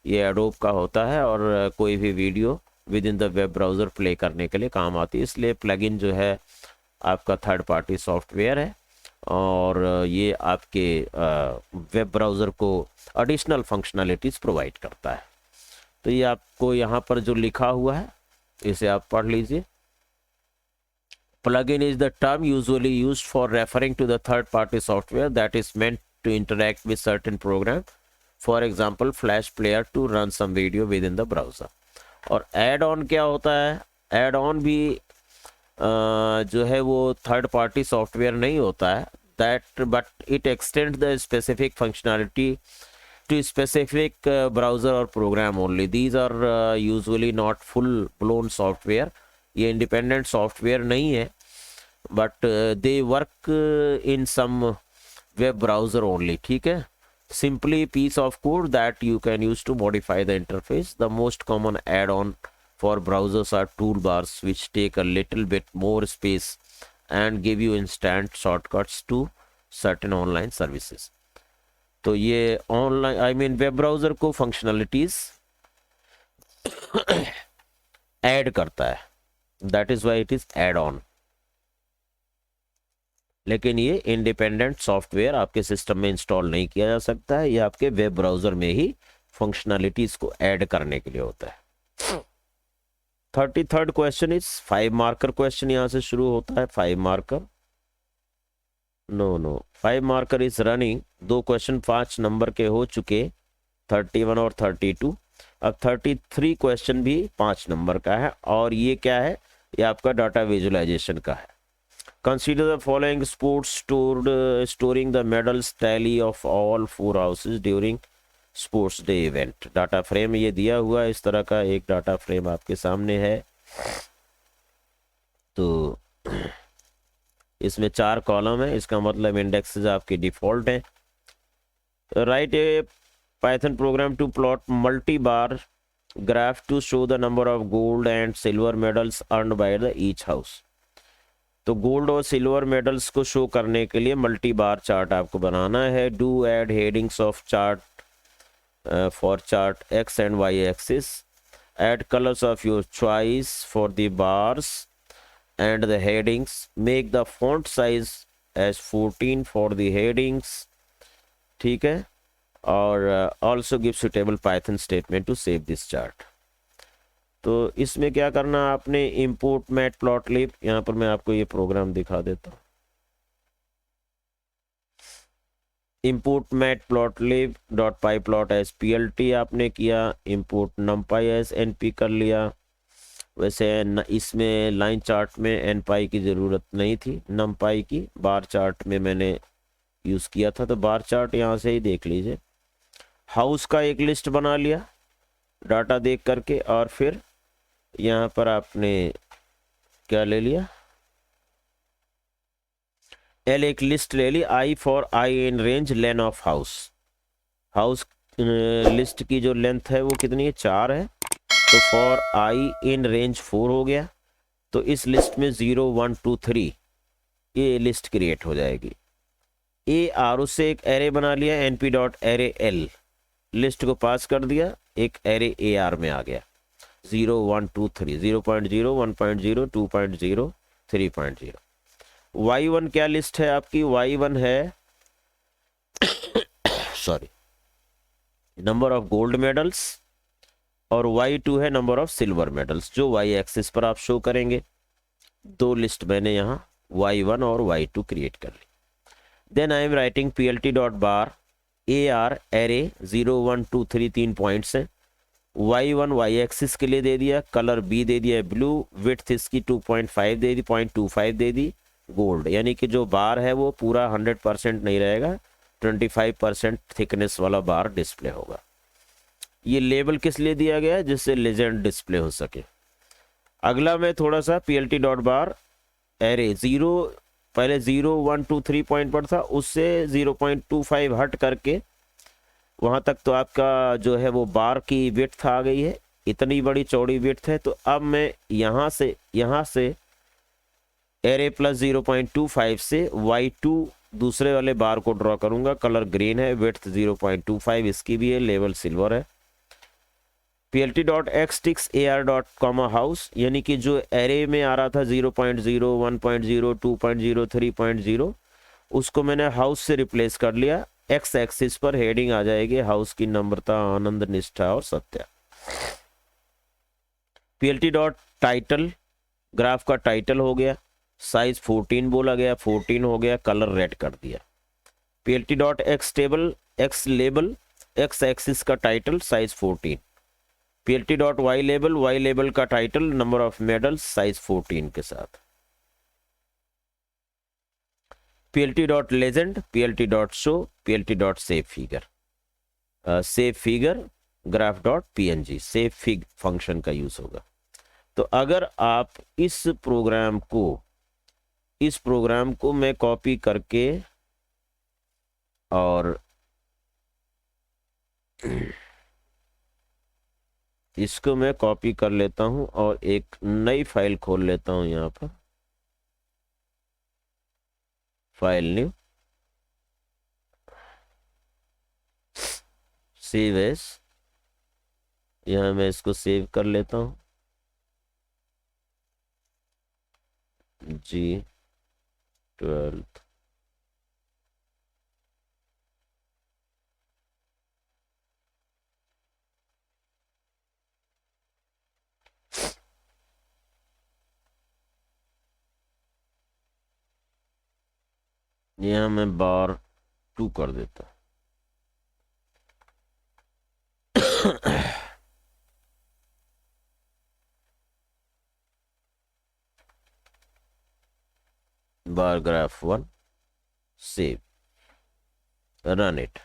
ये एडोब का होता है, और कोई भी video with in the web browser play करने के लिए काम आती है। इसलिए प्लगइन जो है आपका थर्ड पार्टी सॉफ्टवेयर है, और ये आपके वेब ब्राउज़र को एडिशनल फंक्शनलिटीज़ प्रोवाइड करता है। तो ये आपको यहाँ पर जो लिखा हुआ है इसे आप पढ़ लीजिए। Plugin is the term usually used for referring to the third-party software that is meant to interact with certain program, for example, Flash Player to run some video within the browser. और add-on क्या होता है? Add-on भी जो है वो third party software नहीं होता है, that but it extends the specific functionality to specific browser or program only. These are usually not full-blown software. ये इंडिपेंडेंट सॉफ्टवेयर नहीं है, but they work in some web browser only, ठीक है। Simply piece of code that you can use to modify the interface. The most common add on for browsers are toolbars which take a little bit more space and give you instant shortcuts to certain online services. तो ये online I mean web browser को functionalities add करता है, that is why it is add on. लेकिन ये independent software आपके system में install नहीं किया जा सकता है, ये आपके वेब ब्राउज़र में ही फंक्शनलिटीज को ऐड करने के लिए होता है। 33rd question is 5 marker question, यहां से शुरू होता है। 5 marker no 5 marker is running. 2 question 5 number के हो चुके, 31 और 32। अब 33 क्वेश्चन भी 5 नंबर का है, और ये क्या है, ये आपका डाटा विजुअलाइजेशन का है। Consider the following sports storing the medals tally of all 4 houses during sports day event. Data frame ये दिया हुआ है, इस तरह का एक डाटा फ्रेम आपके सामने है। तो इसमें 4 कॉलम है, इसका मतलब इंडेक्सेस आपके डिफॉल्ट हैं। Right A Python program to plot multi-bar graph to show the number of gold and silver medals earned by the each house। तो गोल्ड और सिल्वर मेडल्स को शो करने के लिए मल्टी बार चार्ट आपको बनाना है। Do add headings of chart for chart X and Y axis. Add colours of your choice for the bars and the headings. Make the font size as 14 for the headings, ठीक है। और also give suitable Python statement to save this chart. तो इसमें क्या करना आपने, import matplotlib, यहाँ पर मैं आपको ये प्रोग्राम दिखा देता हूँ। Import matplotlib dot pyplot as PLT आपने किया, इंपोर्ट numpy एज NP कर लिया। वैसे इसमें लाइन चार्ट में NPy की ज़रूरत नहीं थी, numpy की बार चार्ट में मैंने यूज़ किया था। तो बार चार्ट यहाँ से ही देख लीजिए। हाउस का एक लिस्ट बना लिया डाटा देख करके, और फिर यहाँ पर आपने क्या ले लिया, L एक लिस्ट ले ली। I for I in range lane of house. House list की जो लेंथ है वो कितनी है, 4 है। तो फॉर I इन रेंज 4 हो गया। तो इस लिस्ट में 0 1 2 3 ये लिस्ट क्रिएट हो जाएगी। ए आर उससे एक एरे बना लिया, np dot array L, list को पास कर दिया, एक एरे ए आर में आ गया 0 1 2 3, 0.0 1.0 2.0 3.0। y1 क्या लिस्ट है आपकी? y1 है sorry number of gold medals, और y2 है नंबर ऑफ सिल्वर मेडल्स, जो y एक्सिस पर आप शो करेंगे। दो लिस्ट मैंने यहाँ y1 और y2 क्रिएट कर ली। Then I am writing plt dot bar A R array 0 1 2 3 3 points हैं। y1 y एक्सिस के लिए दे दिया, कलर b दे दिया ब्लू, विड्थ इसकी 2.5 दे दी, 0.25 दे दी, गोल्ड, यानी कि जो बार है वो पूरा 100% नहीं रहेगा, 25% थिकनेस वाला बार डिस्प्ले होगा। ये लेबल किस लिए दिया गया है? जिससे लेजेंड डिस्प्ले हो सके। अगला मैं थोड़ा सा plt डॉट बार एरे 0, पहले 0 1 2 3 पॉइंट पर था, उससे 0.25 हट करके वहाँ तक तो आपका जो है वो बार की विड्थ आ गई है, इतनी बड़ी चौड़ी विड्थ है। तो अब मैं यहाँ से एरे प्लस 0.25 से y2 दूसरे वाले बार को ड्रॉ करूंगा, कलर ग्रीन है, विड्थ 0.25 इसकी भी है, लेवल सिल्वर है। plt dot x ticks A R dot comma house, यानी कि जो एरे में आ रहा था 0.0 1.0 2.0 3.0, उसको मैंने हाउस से रिप्लेस कर लिया। एक्स एक्सिस पर हेडिंग आ जाएगी हाउस की नम्रता, आनंद, निष्ठा और Satya. plt dot title, graph का टाइटल हो गया, साइज 14 बोला गया, 14 हो गया, कलर रेड कर दिया। plt dot X table, X label, X axis का title, size 14। plt dot Y label, Y label का title, number of medals, size 14 के साथ। plt dot legend, plt dot show, plt dot save figure, save figure graph dot png, save fig function का use होगा। तो अगर आप इस programme को मैं कॉपी करके और इसको मैं कॉपी कर लेता हूं और एक नई फाइल खोल लेता हूं, यहां पर फाइल न्यू, सेव एज, यहां मैं इसको सेव कर लेता हूं G12। यहां मैं बार 2 कर देता हूं। Bar graph 1, save, run it।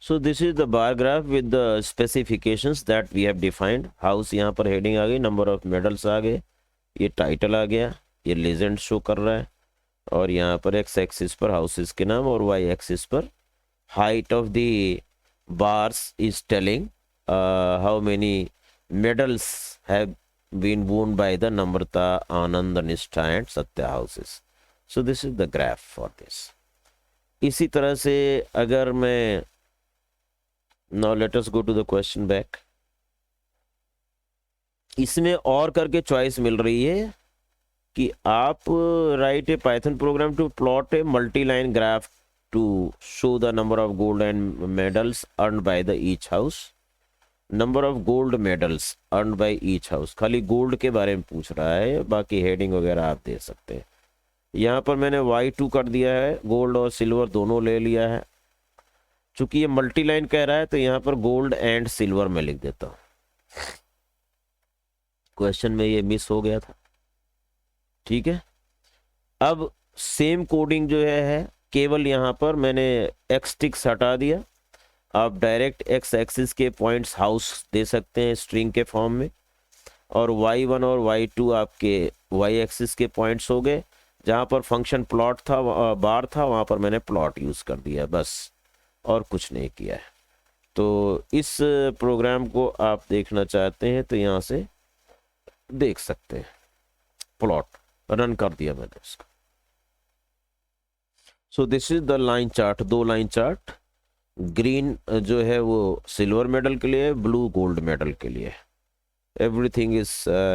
So this is the bar graph with the specifications that we have defined। House यहाँ पर हेडिंग आ गई, नंबर ऑफ मेडल्स आ गए, ये टाइटल आ गया, ये लेजेंड शो कर रहा है, और यहाँ पर एक्स एक्सिस पर हाउसेस के नाम और वाई एक्सिस पर height of the bars is telling how many medals have been won by the Namrata, Anand, Nishtha and Satya houses. So this is the graph for this. इसी तरह से अगर मैं Now let us go to the question back। इसमें और करके choice मिल रही है कि आप write a Python program to plot a multi line graph to show the number of gold and medals earn by the each house, number of gold medals earn by each house. खाली gold के बारे में पूछ रहा है, बाकी heading वगैरह आप दे सकते हैं। यहाँ पर मैंने y2 कर दिया है, गोल्ड और सिल्वर दोनों ले लिया है। चूंकि ये मल्टी लाइन कह रहा है तो यहाँ पर गोल्ड एंड सिल्वर में लिख देता हूँ, क्वेश्चन में ये मिस हो गया था। ठीक है, अब सेम कोडिंग जो है केवल यहाँ पर मैंने एक्स टिक्स हटा दिया। आप डायरेक्ट एक्स एक्सिस के पॉइंट्स हाउस दे सकते हैं स्ट्रिंग के फॉर्म में, और y1 और y2 आपके y एक्सिस के पॉइंट्स हो गए। जहाँ पर फंक्शन प्लॉट था, बार था, वहाँ पर मैंने प्लॉट यूज कर दिया बस, और कुछ नहीं किया है। तो इस प्रोग्राम को आप देखना चाहते हैं तो यहाँ से देख सकते हैं। प्लॉट रन कर दिया मैंने इसको। सो this is the line chart, 2 line chart. Green जो है वो सिल्वर मेडल के लिए, ब्लू गोल्ड मेडल के लिए। Everything is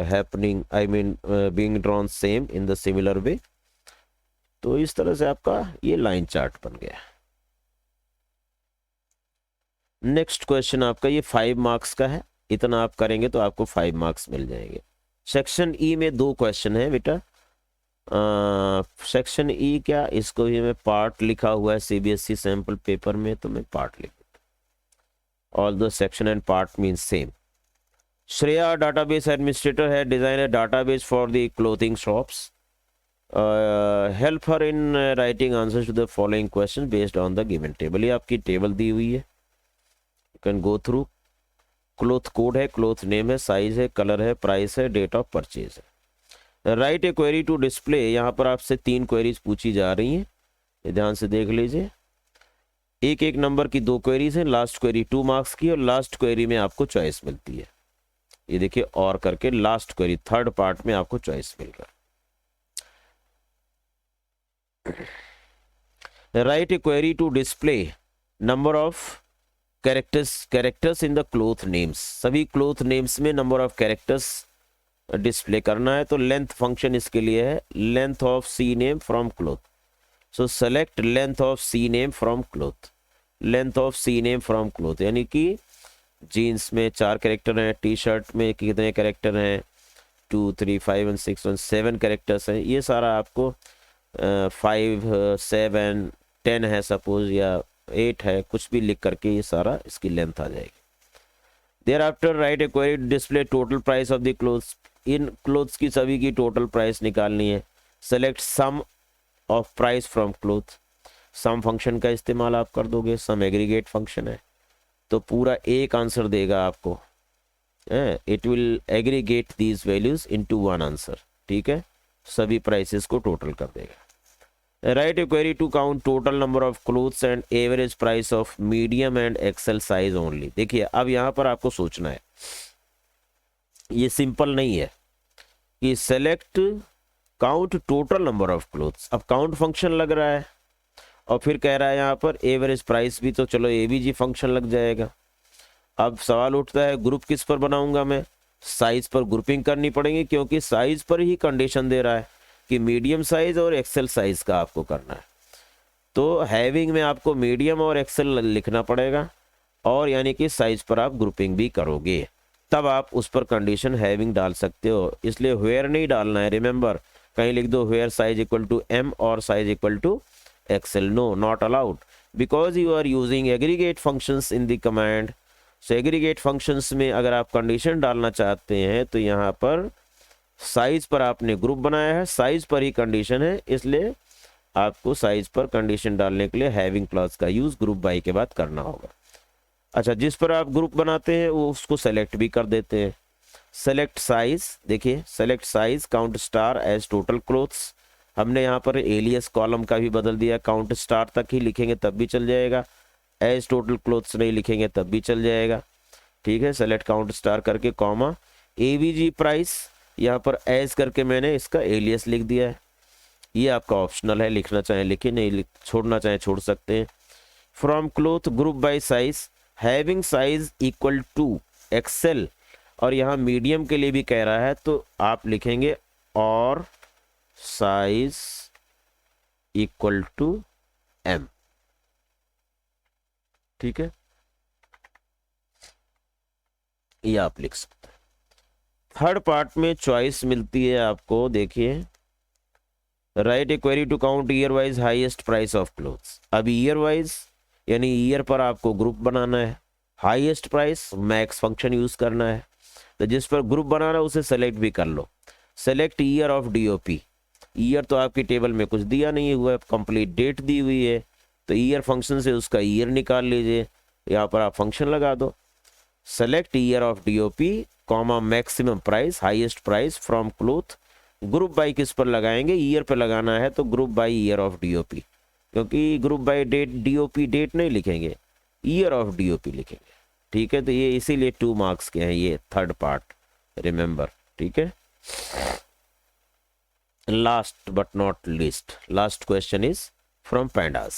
happening, I mean being drawn same in the similar way. तो इस तरह से आपका ये लाइन चार्ट बन गया। नेक्स्ट क्वेश्चन आपका ये 5 मार्क्स का है। इतना आप करेंगे तो आपको 5 मार्क्स मिल जाएंगे। सेक्शन ई में 2 क्वेश्चन है बेटा। सेक्शन ई क्या, इसको भी मैं पार्ट लिखा हुआ है सीबीएसई सैंपल पेपर में, तो मैं पार्ट लिख देता। All the section and part mean same. Shreya database administrator है design a database for the clothing shops. Help her in writing answers to the following question based on the given table. ये आपकी table दी हुई है, you can go through. Cloth code है, cloth name है, size है, colour है, price है, डेट ऑफ परचेज है। Write a query to display. यहाँ पर आपसे 3 क्वेरीज पूछी जा रही हैं, ये ध्यान से देख लीजिए। एक एक नंबर की 2 क्वेरीज हैं। लास्ट क्वेरी 2 मार्क्स की और लास्ट क्वेरी में आपको चॉइस मिलती है। ये देखिए और करके लास्ट क्वेरी 3rd पार्ट में आपको चॉइस मिल रहा है। Write a query to display number of characters in the cloth names. सभी क्लोथ नेम्स में नंबर ऑफ कैरेक्टर्स डिस्प्ले करना है। तो लेंथ फंक्शन इसके लिए है, length of C name from cloth. So select length of C name from cloth. Length of C name from cloth यानी कि जीन्स में 4 कैरेक्टर हैं, टी शर्ट में कितने कैरेक्टर हैं, 2 3 5 1 6 1 7 कैरेक्टर्स हैं। ये सारा आपको 5 7 10 है सपोज, या 8 है, कुछ भी लिख करके ये सारा इसकी लेंथ आ जाएगी। There after write a query display total price of the clothes. इन क्लोथ्स की सभी की टोटल प्राइस निकालनी है। Select sum of price from cloth. Sum function का इस्तेमाल आप कर दोगे, सम एग्रीगेट फंक्शन है तो पूरा एक आंसर देगा आपको। It will aggregate these values into 1 answer. ठीक है, सभी प्राइसेस को टोटल कर देगा। Write a query to count total number of clothes and average price of medium and XL size only. देखिए अब यहाँ पर आपको सोचना है, ये सिंपल नहीं है कि select count total number of clothes. अब काउंट फंक्शन लग रहा है और फिर कह रहा है यहाँ पर एवरेज प्राइस भी, तो चलो एवीजी फंक्शन लग जाएगा। अब सवाल उठता है ग्रुप किस पर बनाऊंगा मैं, साइज पर ग्रुपिंग करनी पड़ेगी, क्योंकि साइज पर ही कंडीशन दे रहा है कि मीडियम साइज और एक्सेल साइज का आपको करना है। तो हैविंग में आपको मीडियम और एक्सेल लिखना पड़ेगा, और यानी कि साइज पर आप ग्रुपिंग भी करोगे, तब आप उस पर कंडीशन हैविंग डाल सकते हो। इसलिए वेयर नहीं डालना है, रिमेंबर। कहीं लिख दो where size equal to M और size equal to XL, no, not allowed, because you are using aggregate functions in the command. So aggregate functions में अगर आप कंडीशन डालना चाहते हैं तो यहाँ पर साइज पर आपने ग्रुप बनाया है, साइज पर ही कंडीशन है, इसलिए आपको साइज पर कंडीशन डालने के लिए हैविंग क्लॉज का यूज ग्रुप बाय के बाद करना होगा। अच्छा, जिस पर आप ग्रुप बनाते हैं वो उसको सेलेक्ट भी कर देते हैं। सेलेक्ट साइज, देखिए select size count star as total clothes. हमने यहाँ पर एलियस कॉलम का भी बदल दिया, काउंट स्टार तक ही लिखेंगे तब भी चल जाएगा, एज टोटल क्लोथ्स नहीं लिखेंगे तब भी चल जाएगा। ठीक है, सेलेक्ट काउंट स्टार करके कॉमा एवीजी प्राइस, यहाँ पर एज करके मैंने इसका एलियस लिख दिया है। ये आपका ऑप्शनल है, लिखना चाहें लिखिए, नहीं छोड़ना चाहें छोड़ सकते हैं। From cloth group by size, having size equal to XL, और यहाँ मीडियम के लिए भी कह रहा है तो आप लिखेंगे और साइज इक्वल टू एम। ठीक है, ये आप लिख सकते हैं। 3rd पार्ट में चॉइस मिलती है आपको, देखिए write a query to count year wise highest price of clothes. अब ईयर वाइज यानी ईयर पर आपको ग्रुप बनाना है, highest price max function use करना है। तो जिस पर ग्रुप बनाना है उसे सेलेक्ट भी कर लो। Select year of DOP. Year तो आपकी टेबल में कुछ दिया नहीं हुआ है, कंप्लीट डेट दी हुई है, तो ईयर फंक्शन से उसका ईयर निकाल लीजिए, यहाँ पर आप फंक्शन लगा दो। Select year of DOP comma maximum price highest price from cloth. Group by किस पर लगाएंगे, ईयर पर लगाना है तो group by year of DOP, क्योंकि group by date DOP date नहीं लिखेंगे, ईयर ऑफ डीओपी लिखेंगे, ठीक है। तो ये इसीलिए 2 मार्क्स के हैं ये थर्ड पार्ट, रिमेंबर, ठीक है। Last but not least, last question is from pandas.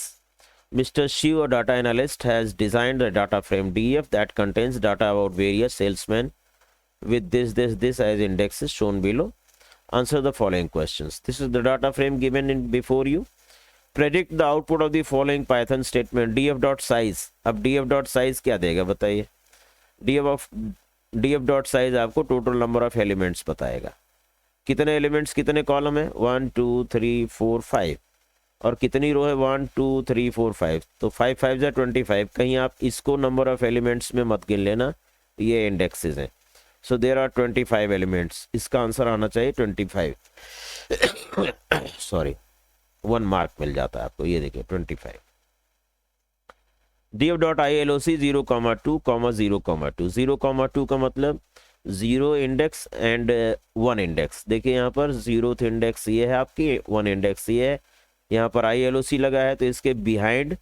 Mr. Shiv, a data analyst, has designed a data frame DF that contains data about various salesmen with this as indexes shown below. Answer the following questions. This is the data frame given in before you. Predict the output of the following Python statement. df.size. अब df.size क्या देगा बताइए? df.size आपको total number of elements बताएगा। कितने elements कितने column है? 1 2 3 4 5 और कितनी रो है? 1 2 3 4 5। तो 5 5 जा 25। कहीं आप इसको नंबर ऑफ एलिमेंट्स में मत गिन लेना, ये इंडेक्सेस हैं। So there are 25 elements. इसका आंसर आना चाहिए 25। सॉरी, 1 मार्क मिल जाता है आपको। ये देखिए 25। df.iloc 0,2, 0,2। 0,2 का मतलब 0 इंडेक्स एंड 1 इंडेक्स। देखिए यहाँ पर 0th इंडेक्स ये है आपकी, 1 इंडेक्स ये है। यहाँ पर ILOC लगा है तो इसके बिहाइंड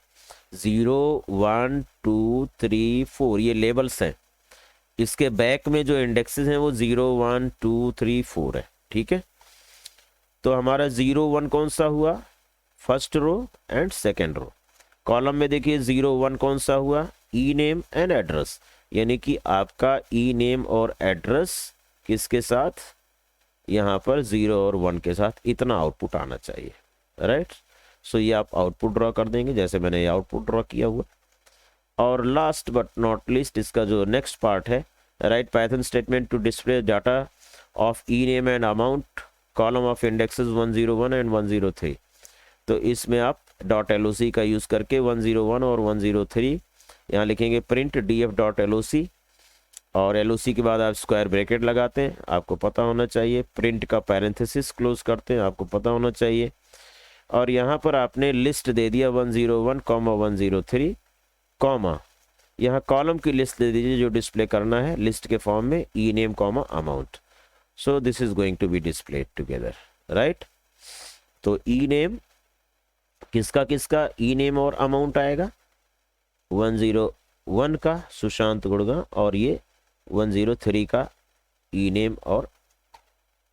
0 1 2 3 4 ये लेबल्स हैं। इसके बैक में जो इंडेक्सेस हैं वो 0 1 2 3 4 है, ठीक है। तो हमारा 0 1 कौन सा हुआ? First row and second row. Column में देखिए 0 1 कौन सा हुआ? ई नेम एंड एड्रेस, यानी कि आपका ई नेम और एड्रेस किसके साथ? यहाँ पर 0 और 1 के साथ। इतना आउटपुट आना चाहिए, राइट। सो ये आप आउटपुट ड्रॉ कर देंगे जैसे मैंने ये आउटपुट ड्रॉ किया हुआ। और लास्ट बट नॉट लीस्ट इसका जो नेक्स्ट पार्ट है, write Python statement to display data of E name and amount column of indexes 101 and 103। तो इसमें आप .loc का यूज़ करके 101 और 103 यहाँ लिखेंगे प्रिंट df.loc, और LOC के बाद आप स्क्वायर ब्रैकेट लगाते हैं, आपको पता होना चाहिए। प्रिंट का पैरेंथेसिस क्लोज करते हैं, आपको पता होना चाहिए। और यहाँ पर आपने लिस्ट दे दिया 101, 103, कॉमा यहाँ कॉलम की लिस्ट दे दीजिए जो डिस्प्ले करना है लिस्ट के फॉर्म में, E name comma amount. So this is going to be displayed together, right. तो ई नेम किसका किसका? ई नेम और अमाउंट आएगा 101 का सुशांत गुड़गा, और ये 103 का ई नेम और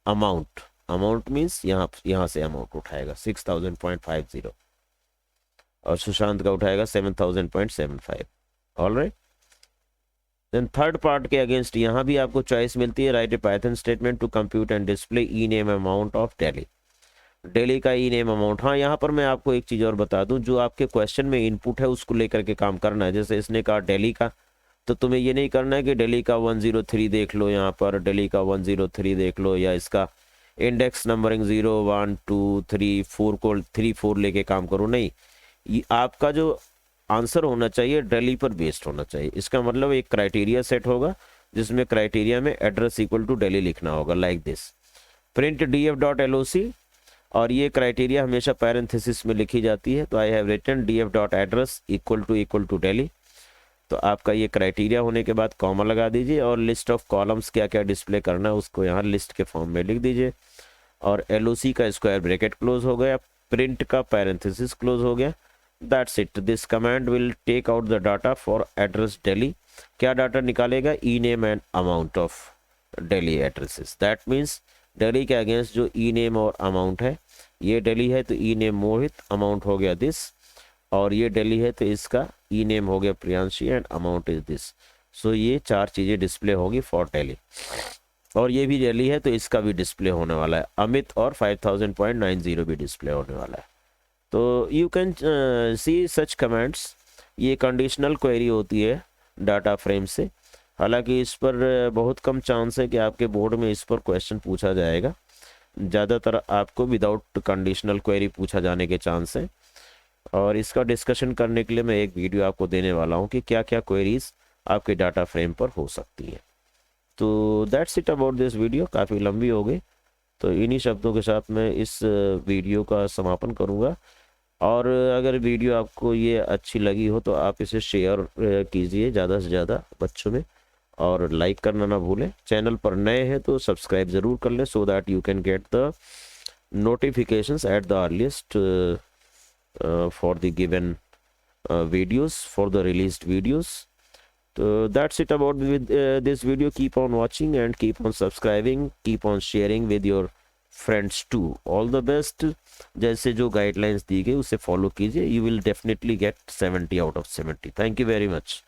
अमाउंट। अमाउंट मीन्स यहाँ से अमाउंट उठाएगा 6000.50 और सुशांत का उठाएगा 7000.75। ऑलराइट, देन थर्ड पार्ट के अगेंस्ट यहाँ भी आपको चॉइस मिलती है। Write a Python statement to compute and display E name amount of Delhi. Delhi का ई नेम अमाउंट। हाँ, यहाँ पर मैं आपको एक चीज़ और बता दूँ, जो आपके क्वेश्चन में इनपुट है उसको लेकर के काम करना है। जैसे इसने कहा दिल्ली का, तो तुम्हें ये नहीं करना है कि दिल्ली का 103 देख लो, यहाँ पर दिल्ली का 103 देख लो, या इसका इंडेक्स नंबरिंग 0 1 2 3 4 को 3 4 लेके काम करो। नहीं, ये आपका जो आंसर होना चाहिए दिल्ली पर बेस्ड होना चाहिए। इसका मतलब एक क्राइटेरिया सेट होगा जिसमें क्राइटेरिया में एड्रेस इक्वल टू दिल्ली लिखना होगा, लाइक दिस प्रिंट df.loc, और ये क्राइटेरिया हमेशा पैरेंथेसिस में लिखी जाती है। तो I have written df.address equal to Delhi. तो आपका ये क्राइटेरिया होने के बाद कॉमा लगा दीजिए, और लिस्ट ऑफ कॉलम्स क्या क्या डिस्प्ले करना है उसको यहाँ लिस्ट के फॉर्म में लिख दीजिए, और LOC का स्क्वायर ब्रैकेट क्लोज हो गया, प्रिंट का पैरेंथेसिस क्लोज हो गया। That's it. This command will take out the data for address Delhi. क्या डाटा निकालेगा? E name and amount of Delhi addresses. That means Delhi के अगेंस्ट जो ई नेम और अमाउंट है, ये दिल्ली है तो ई नेम मोहित, अमाउंट हो गया दिस, और ये दिल्ली है तो इसका ई नेम हो गया Priyanshi and amount is this. सो ये 4 चीज़ें डिस्प्ले होगी फॉर दिल्ली, और ये भी दिल्ली है तो इसका भी डिस्प्ले होने वाला है। अमित और 5000.90 भी डिस्प्ले होने वाला है। तो you can see such comments. ये कंडीशनल क्वेरी होती है डाटा फ्रेम से। हालांकि इस पर बहुत कम चांस है कि आपके बोर्ड में इस पर क्वेश्चन पूछा जाएगा। ज़्यादातर आपको विदाउट कंडीशनल क्वेरी पूछा जाने के चांस है, और इसका डिस्कशन करने के लिए मैं एक वीडियो आपको देने वाला हूँ कि क्या क्या क्वेरीज आपके डाटा फ्रेम पर हो सकती है। तो that's it about this video. काफ़ी लंबी हो गई, तो इन्हीं शब्दों के साथ मैं इस वीडियो का समापन करूँगा। और अगर वीडियो आपको ये अच्छी लगी हो तो आप इसे शेयर कीजिए ज़्यादा से ज़्यादा बच्चों में, और लाइक करना ना भूलें। चैनल पर नए हैं तो सब्सक्राइब ज़रूर कर लें, so that you can get the notifications at the earliest for the given videos, for the released videos. So that's it about with this video. Keep on watching and keep on subscribing, keep on sharing with your friends too. All the best. जैसे जो guidelines दी गई उसे follow कीजिए. You will definitely get 70 out of 70. Thank you very much.